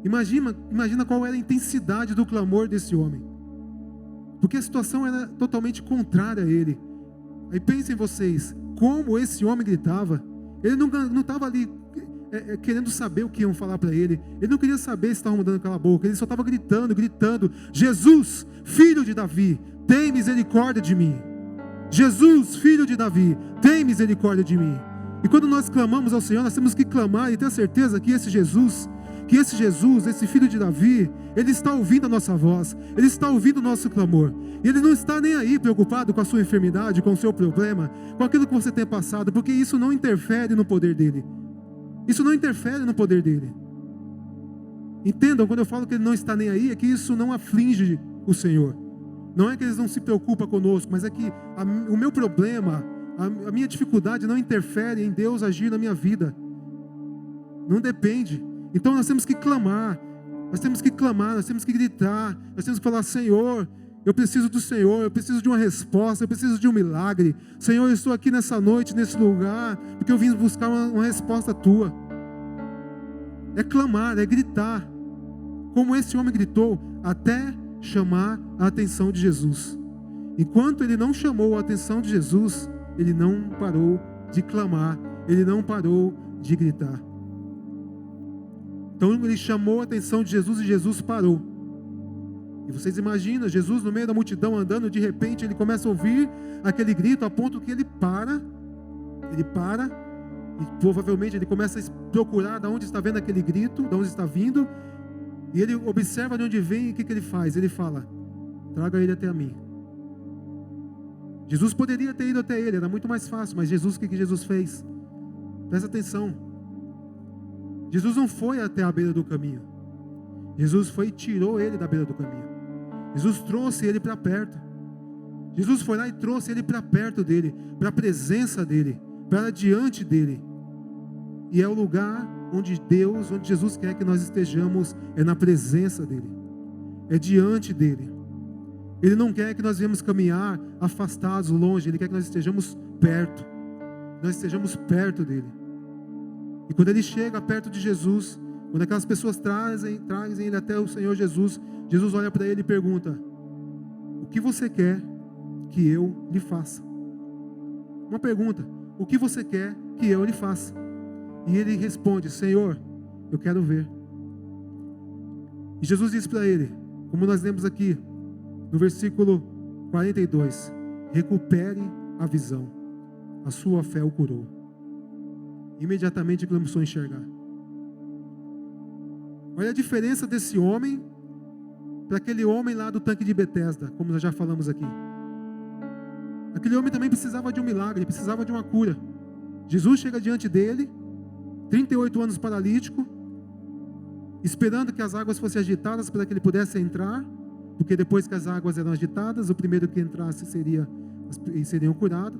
C: Imagina qual era a intensidade do clamor desse homem. Porque a situação era totalmente contrária a ele. Aí pensem vocês, como esse homem gritava. Ele não estava ali querendo saber o que iam falar para ele. Ele não queria saber se estavam mandando calar a boca. Ele só estava gritando: Jesus, filho de Davi, tem misericórdia de mim. Jesus, filho de Davi, tem misericórdia de mim. E quando nós clamamos ao Senhor, nós temos que clamar e ter certeza que esse Jesus, esse filho de Davi, ele está ouvindo a nossa voz, ele está ouvindo o nosso clamor. E ele não está nem aí preocupado com a sua enfermidade, com o seu problema, com aquilo que você tem passado, porque isso não interfere no poder dele. Isso não interfere no poder dele. Entendam, quando eu falo que ele não está nem aí, é que isso não aflige o Senhor. Não é que eles não se preocupam conosco, mas é que o meu problema, a minha dificuldade não interfere em Deus agir na minha vida. Não depende. Então nós temos que clamar, nós temos que gritar, nós temos que falar: Senhor, eu preciso do Senhor, eu preciso de uma resposta, eu preciso de um milagre. Senhor, eu estou aqui nessa noite, nesse lugar, porque eu vim buscar uma resposta tua. É clamar, é gritar, como esse homem gritou, até chamar a atenção de Jesus. Enquanto ele não chamou a atenção de Jesus, ele não parou de clamar, ele não parou de gritar. Então ele chamou a atenção de Jesus e Jesus parou. E vocês imaginam, Jesus no meio da multidão andando, de repente ele começa a ouvir aquele grito, a ponto que ele para, e provavelmente ele começa a procurar de onde está vendo aquele grito, de onde está vindo, e ele observa de onde vem e o que ele faz. Ele fala: traga ele até a mim. Jesus poderia ter ido até ele, era muito mais fácil, mas Jesus, o que Jesus fez? Presta atenção. Jesus não foi até a beira do caminho. Jesus foi e tirou ele da beira do caminho. Jesus trouxe ele para perto. Jesus foi lá e trouxe ele para perto dele, para a presença dele, para diante dele. E é o lugar onde Jesus quer que nós estejamos, é na presença dele, é diante dele. Ele não quer que nós venhamos caminhar afastados, longe. Ele quer que nós estejamos perto, dele. E quando ele chega perto de Jesus, quando aquelas pessoas trazem ele até o Senhor Jesus, Jesus olha para ele e pergunta: o que você quer que eu lhe faça? Uma pergunta: o que você quer que eu lhe faça? E ele responde: Senhor, eu quero ver. E Jesus diz para ele, como nós lemos aqui no versículo 42, recupere a visão. A sua fé o curou. Imediatamente ele começou a enxergar. Olha a diferença desse homem para aquele homem lá do tanque de Betesda, como nós já falamos aqui. Aquele homem também precisava de um milagre, precisava de uma cura. Jesus chega diante dele, 38 anos paralítico, esperando que as águas fossem agitadas para que ele pudesse entrar, porque depois que as águas eram agitadas, o primeiro que entrasse seriam curados.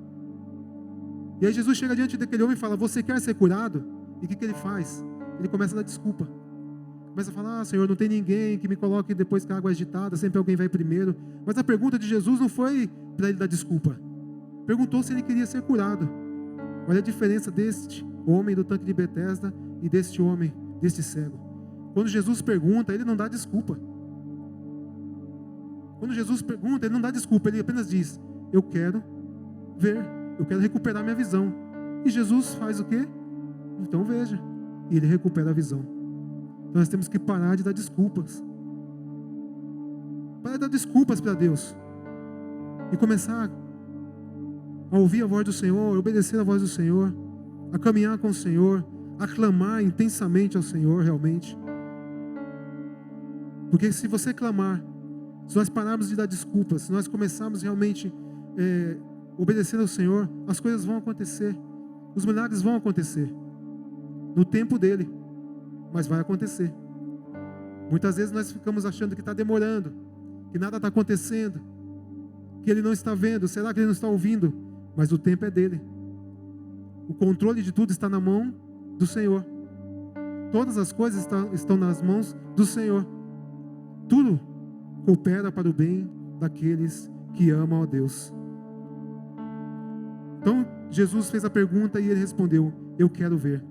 C: E aí Jesus chega diante daquele homem e fala: você quer ser curado? E o que ele faz? Ele começa a dar desculpa. Começa a falar: Senhor, não tem ninguém que me coloque depois que a água é agitada, sempre alguém vai primeiro. Mas a pergunta de Jesus não foi para ele dar desculpa. Perguntou se ele queria ser curado. Olha a diferença deste homem do tanque de Betesda e deste homem, deste cego. Quando Jesus pergunta, ele não dá desculpa. Quando Jesus pergunta, ele não dá desculpa, ele apenas diz: eu quero ver, eu quero recuperar minha visão. E Jesus faz o quê? Então veja. E ele recupera a visão. Então nós temos que parar de dar desculpas. Parar de dar desculpas para Deus. E começar a ouvir a voz do Senhor, obedecer a voz do Senhor, a caminhar com o Senhor, a clamar intensamente ao Senhor realmente. Porque se você clamar, se nós pararmos de dar desculpas, se nós começarmos realmente obedecer ao Senhor, as coisas vão acontecer, os milagres vão acontecer, no tempo dele, mas vai acontecer. Muitas vezes nós ficamos achando que está demorando, que nada está acontecendo, que ele não está vendo, será que ele não está ouvindo? Mas o tempo é dele. O controle de tudo está na mão do Senhor. Todas as coisas estão nas mãos do Senhor. Tudo coopera para o bem daqueles que amam a Deus. Então Jesus fez a pergunta e ele respondeu: eu quero ver.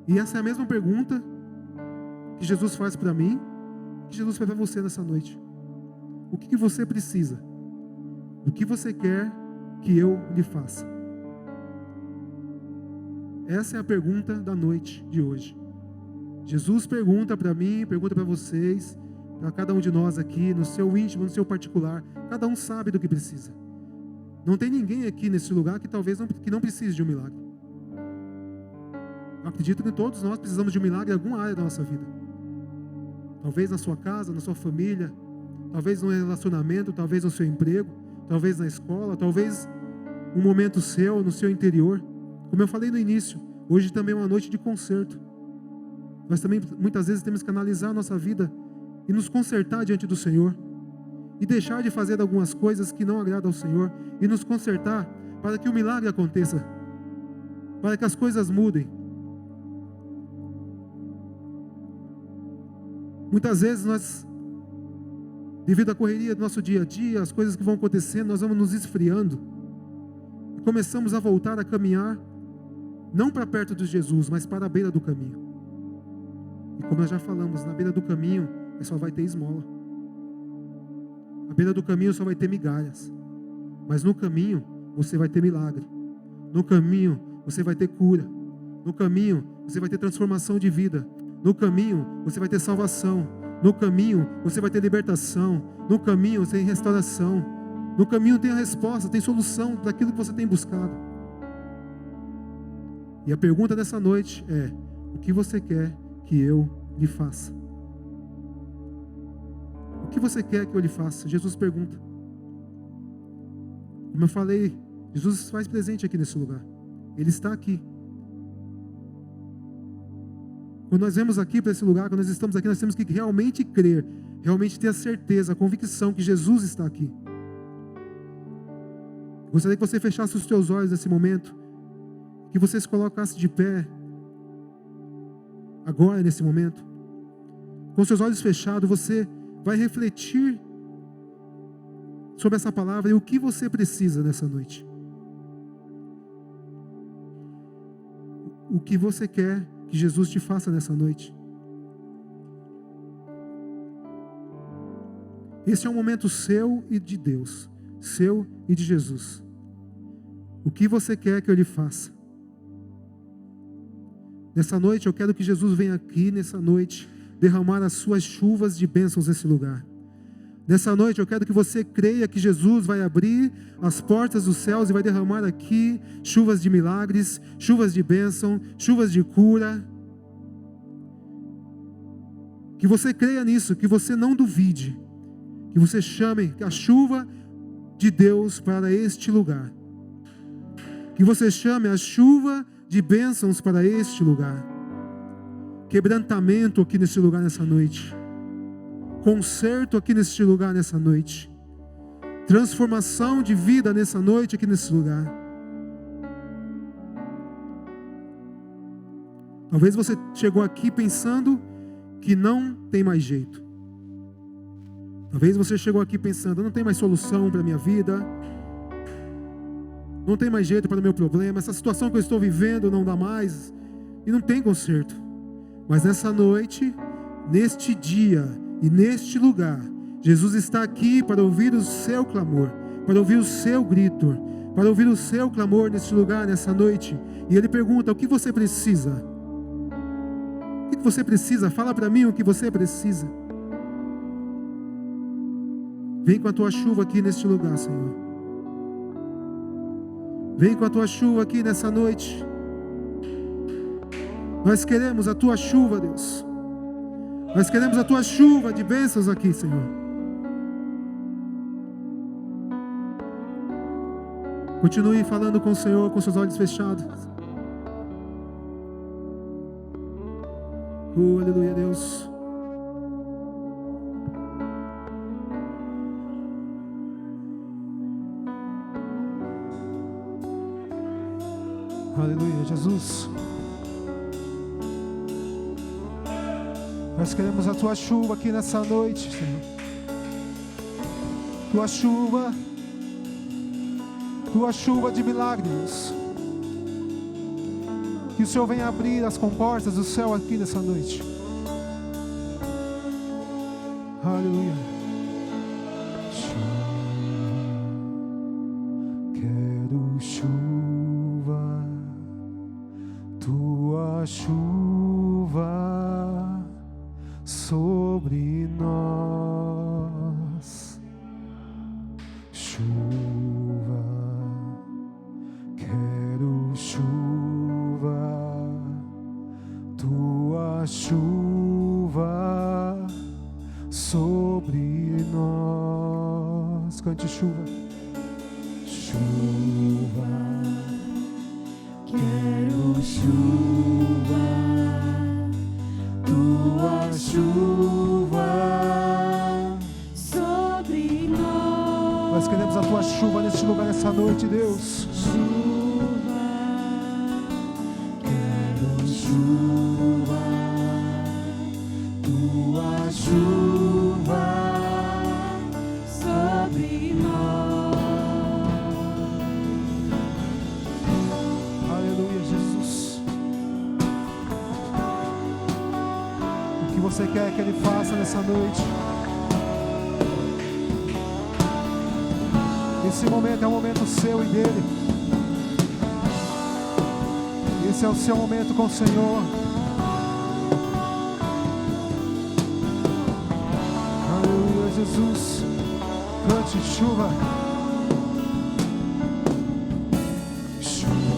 C: E essa é a mesma pergunta que Jesus faz para mim, que Jesus faz para você nessa noite. O que você precisa? O que você quer que eu lhe faça? Essa é a pergunta da noite de hoje. Jesus pergunta para mim, pergunta para vocês, para cada um de nós aqui, no seu íntimo, no seu particular. Cada um sabe do que precisa. Não tem ninguém aqui nesse lugar que talvez não precise de um milagre. Eu acredito que todos nós precisamos de um milagre em alguma área da nossa vida. Talvez na sua casa, na sua família, talvez no relacionamento, talvez no seu emprego, talvez na escola, talvez um momento seu, no seu interior. Como eu falei no início, hoje também é uma noite de conserto. Nós também muitas vezes temos que analisar a nossa vida e nos consertar diante do Senhor. E deixar de fazer algumas coisas que não agradam ao Senhor. E nos consertar para que o milagre aconteça. Para que as coisas mudem. Muitas vezes nós, devido à correria do nosso dia a dia, as coisas que vão acontecendo, nós vamos nos esfriando. E começamos a voltar a caminhar, não para perto de Jesus, mas para a beira do caminho. E como nós já falamos, na beira do caminho só vai ter esmola. Na beira do caminho só vai ter migalhas. Mas no caminho você vai ter milagre. No caminho você vai ter cura. No caminho você vai ter transformação de vida. No caminho você vai ter salvação. No caminho você vai ter libertação. No caminho você tem restauração. No caminho tem a resposta, tem solução daquilo que você tem buscado. E a pergunta dessa noite é: o que você quer que eu lhe faça? O que você quer que eu lhe faça? Jesus pergunta. Como eu falei, Jesus se faz presente aqui nesse lugar. Ele está aqui. Quando nós vemos aqui para esse lugar, quando nós estamos aqui, nós temos que realmente crer, realmente ter a certeza, a convicção que Jesus está aqui. Gostaria que você fechasse os seus olhos nesse momento, que você se colocasse de pé, agora nesse momento. Com seus olhos fechados, você vai refletir sobre essa palavra e o que você precisa nessa noite. O que você quer que Jesus te faça nessa noite. Esse é um momento seu e de Deus, seu e de Jesus. O que você quer que eu lhe faça? Nessa noite eu quero que Jesus venha aqui nessa noite derramar as suas chuvas de bênçãos nesse lugar. Nessa noite eu quero que você creia que Jesus vai abrir as portas dos céus e vai derramar aqui chuvas de milagres, chuvas de bênção, chuvas de cura. Que você creia nisso, que você não duvide, que você chame a chuva de Deus para este lugar. Que você chame a chuva de bênçãos para este lugar. Quebrantamento aqui neste lugar nessa noite. Conserto aqui neste lugar nessa noite. Transformação de vida nessa noite aqui nesse lugar. Talvez você chegou aqui pensando que não tem mais jeito. Talvez você chegou aqui pensando, não tem mais solução para a minha vida. Não tem mais jeito para o meu problema. Essa situação que eu estou vivendo não dá mais. E não tem conserto. Mas nessa noite, neste dia e neste lugar, Jesus está aqui para ouvir o seu clamor, para ouvir o seu grito, para ouvir o seu clamor neste lugar, nessa noite. E Ele pergunta, o que você precisa? O que você precisa? Fala para mim o que você precisa. Vem com a tua chuva aqui neste lugar, Senhor. Vem com a tua chuva aqui nessa noite. Nós queremos a tua chuva, Deus. Nós queremos a tua chuva de bênçãos aqui, Senhor. Continue falando com o Senhor com seus olhos fechados. Oh, aleluia, Deus. Aleluia, Jesus. Nós queremos a tua chuva aqui nessa noite, Senhor. Tua chuva de milagres. Que o Senhor venha abrir as comportas do céu aqui nessa noite. Aleluia. Quero chuva, tua chuva sobre nós. Chuva, quero chuva, tua chuva sobre nós. Cante chuva. Chuva, quero chuva, tua chuva sobre nós. Nós queremos a tua chuva neste lugar, nessa noite, Deus. Chuva, quero chuva, tua chuva sobre nós. Aleluia, Jesus. O que você quer que Ele faça nessa noite? Esse momento é um momento seu e dele. Esse é o seu momento com o Senhor. Aleluia, Jesus. Cante chuva. Chuva,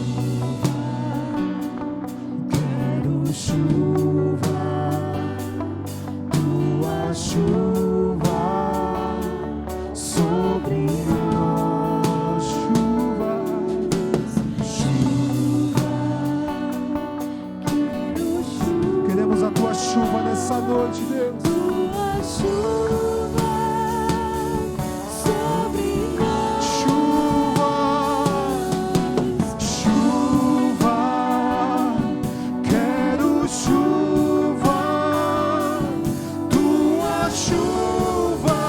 C: quero chuva, tua chuva sobre nós. Chuva, chuva, quero chuva. Queremos a tua chuva nessa noite, Deus. Tua chuva sobre nós. Chuva, chuva, quero chuva, tua chuva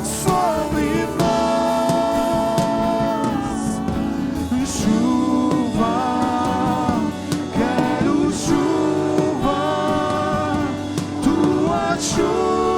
C: sobre nós. Chuva, quero chuva, tua chuva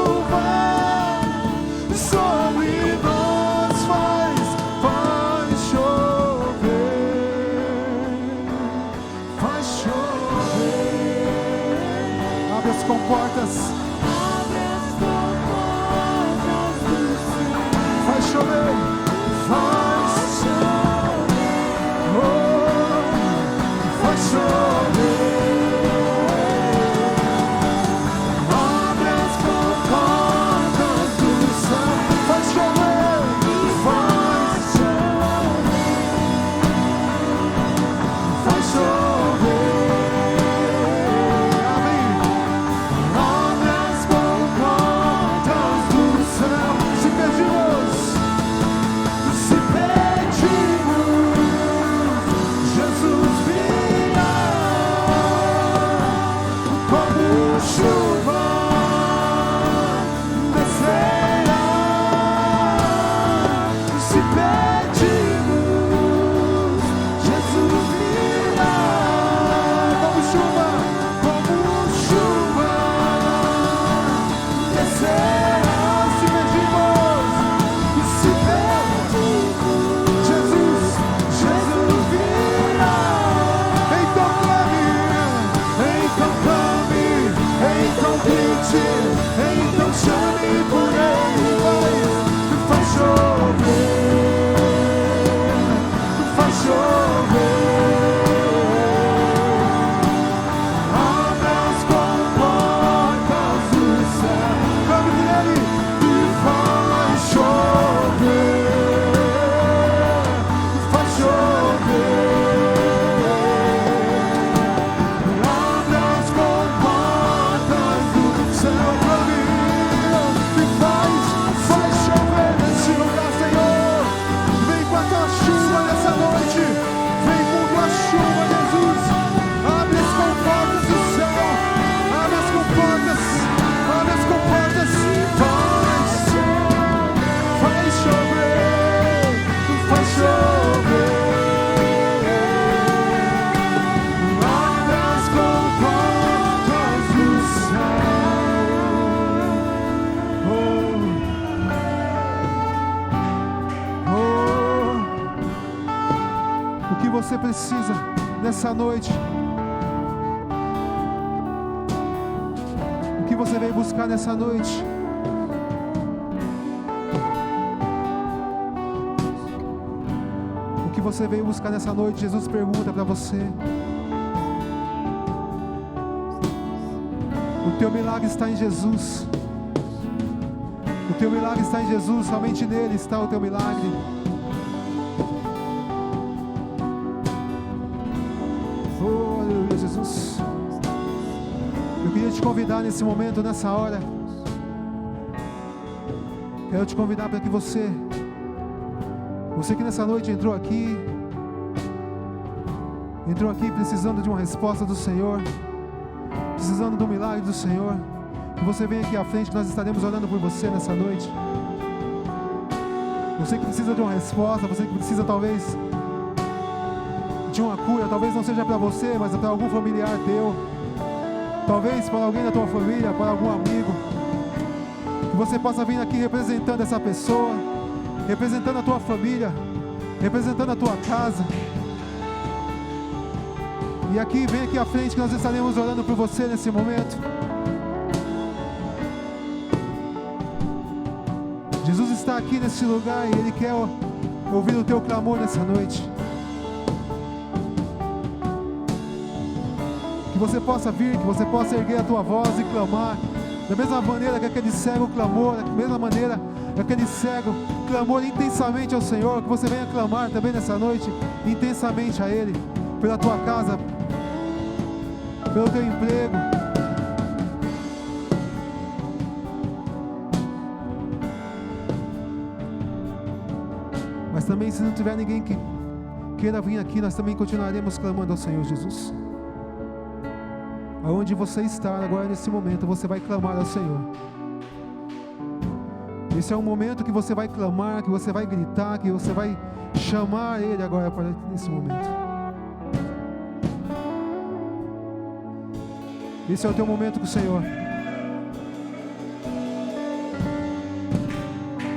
C: será se pedimos e se pedimos. Jesus virá. Então grite, então chame por Ele, faz chover, faz chover. Abre as comportas do céu, clame por Ele e faz chover, faz chover. Você precisa nessa noite? O que você veio buscar nessa noite? O que você veio buscar nessa noite? Jesus pergunta para você. O teu milagre está em Jesus. O teu milagre está em Jesus. Somente nele está o teu milagre. Jesus, eu queria te convidar nesse momento, nessa hora. Quero te convidar para que você que nessa noite entrou aqui precisando de uma resposta do Senhor, precisando do milagre do Senhor, que você venha aqui à frente, que nós estaremos orando por você nessa noite. Você que precisa de uma resposta, você que precisa talvez de uma cura, talvez não seja para você, mas para algum familiar teu, talvez para alguém da tua família, para algum amigo, que você possa vir aqui representando essa pessoa, representando a tua família, representando a tua casa, e aqui, vem aqui à frente que nós estaremos orando por você nesse momento. Jesus está aqui nesse lugar e Ele quer ouvir o teu clamor nessa noite. Que você possa vir, que você possa erguer a tua voz e clamar, da mesma maneira que aquele cego clamou, da mesma maneira que aquele cego clamou intensamente ao Senhor, que você venha clamar também nessa noite, intensamente a Ele, pela tua casa, pelo teu emprego. Mas também, se não tiver ninguém que queira vir aqui, nós também continuaremos clamando ao Senhor Jesus. Aonde você está agora nesse momento, você vai clamar ao Senhor. Esse é um momento que você vai clamar, que você vai gritar, que você vai chamar Ele agora para esse momento. Esse é o teu momento com o Senhor.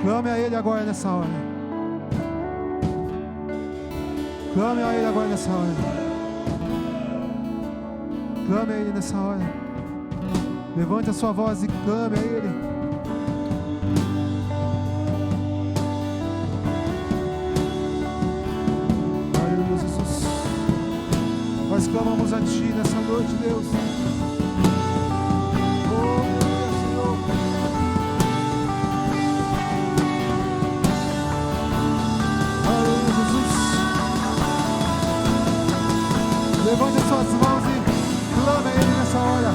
C: Clame a Ele agora nessa hora. Clame a Ele agora nessa hora. Clame a Ele nessa hora. Levante a sua voz e clame a Ele. Aleluia, Jesus. Nós clamamos a Ti nessa noite, Deus. Oh, Senhor. Aleluia, Jesus. Levante as suas mãos e clame a Ele nessa hora.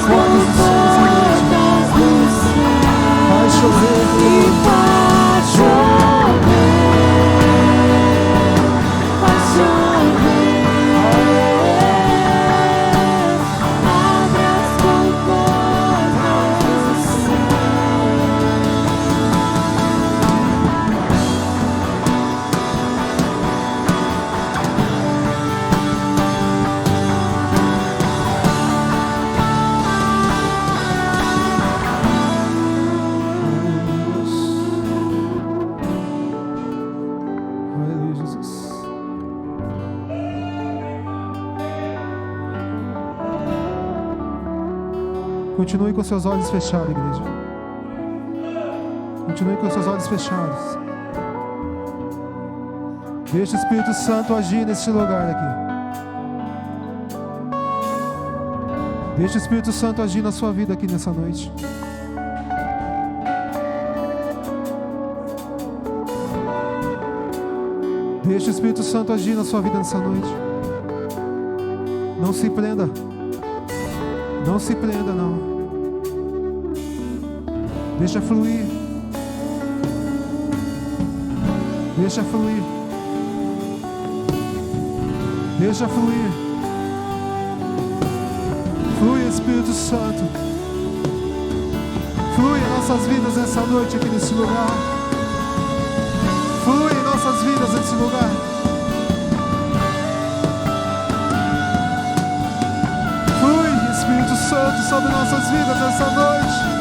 C: portas do céu essa noite. Vai chover, Continue com seus olhos fechados, igreja. Continue com seus olhos fechados. Deixa o Espírito Santo agir nesse lugar aqui. Deixa o Espírito Santo agir na sua vida aqui nessa noite. Deixa o Espírito Santo agir na sua vida nessa noite. Não se prenda. Não se prenda, não. Deixa fluir. Deixa fluir. Deixa fluir. Flui, Espírito Santo. Flui em nossas vidas nessa noite aqui nesse lugar. Flui em nossas vidas nesse lugar. Espírito Santo sobre nossas vidas nessa noite.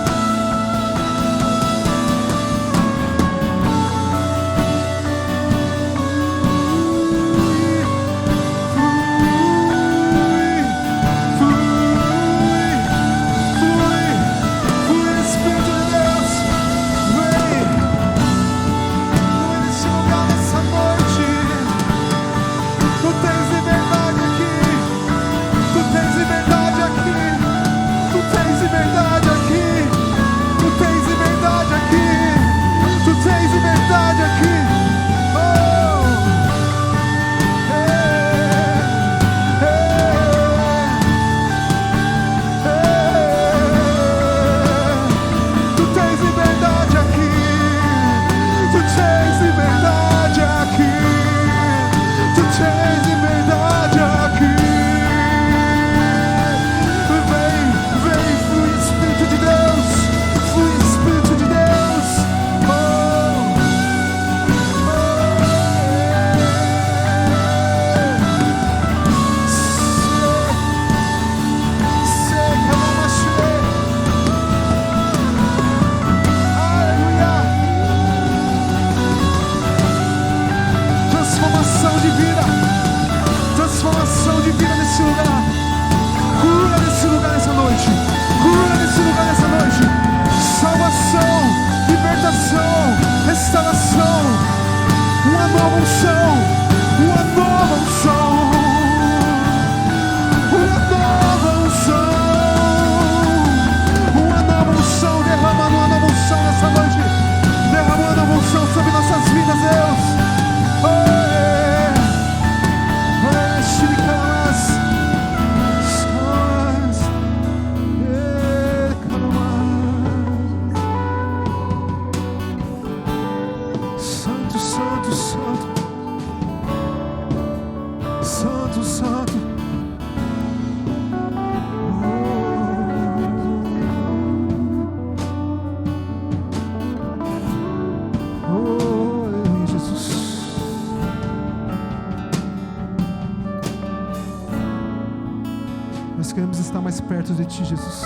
C: Perto de Ti, Jesus.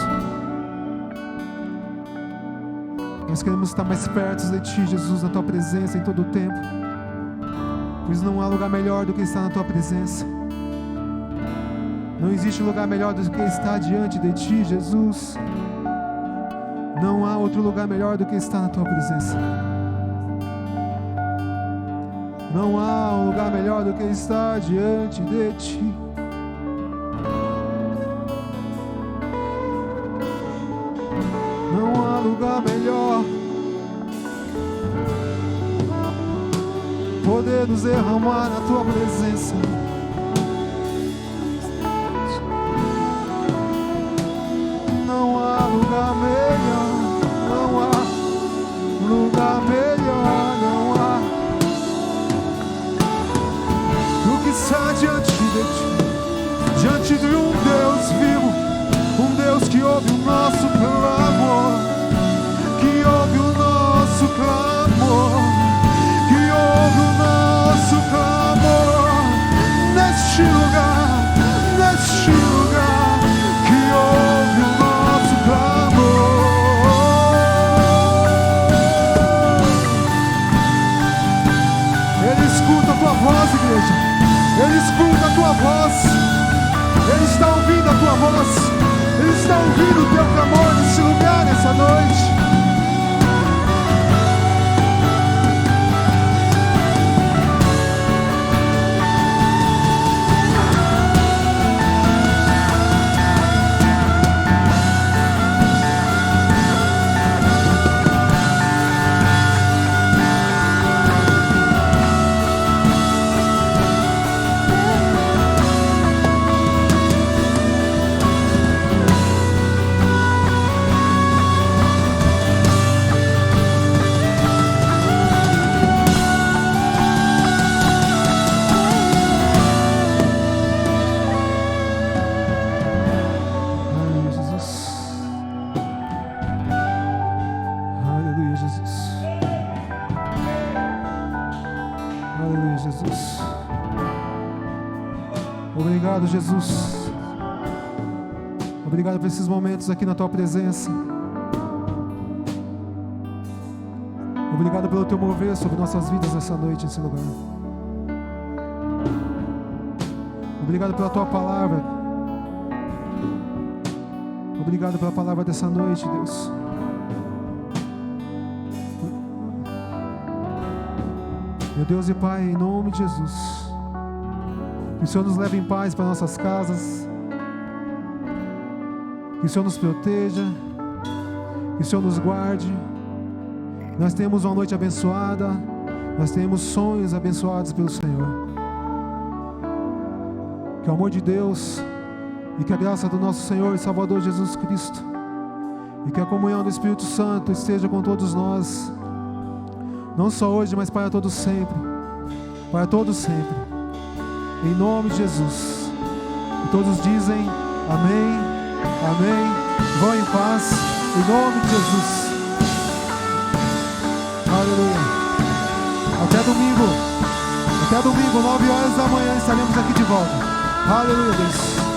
C: Nós queremos estar mais perto de Ti, Jesus, na Tua presença em todo o tempo, pois não há lugar melhor do que estar na Tua presença. Não existe lugar melhor do que estar diante de Ti, Jesus. Não há outro lugar melhor do que estar na Tua presença. Não há um lugar melhor do que estar diante de Ti. Lugar melhor, poder nos derramar na Tua presença. Não diante de um Deus vivo, um Deus que ouve o nosso clamor, que ouve o nosso clamor, que ouve o nosso clamor, neste lugar, que ouve o nosso clamor. Ele escuta a tua voz, igreja. Ele escuta a tua voz. Ele está ouvindo a tua voz. Ele está ouvindo o teu clamor nesse lugar, nessa noite. Obrigado, Jesus. Obrigado por esses momentos aqui na tua presença. Obrigado pelo teu mover sobre nossas vidas nessa noite, nesse lugar. Obrigado pela tua palavra. Obrigado pela palavra dessa noite, Deus. Meu Deus e Pai, em nome de Jesus, que o Senhor nos leve em paz para nossas casas, que o Senhor nos proteja, que o Senhor nos guarde. Nós temos uma noite abençoada, nós temos sonhos abençoados pelo Senhor. Que o amor de Deus e que a graça do nosso Senhor e Salvador Jesus Cristo e que a comunhão do Espírito Santo esteja com todos nós, não só hoje, mas para todos sempre, para todos sempre, em nome de Jesus. E todos dizem amém, amém. Vão em paz, em nome de Jesus. Aleluia. Até domingo, 9 horas da manhã estaremos aqui de volta. Aleluia, Deus.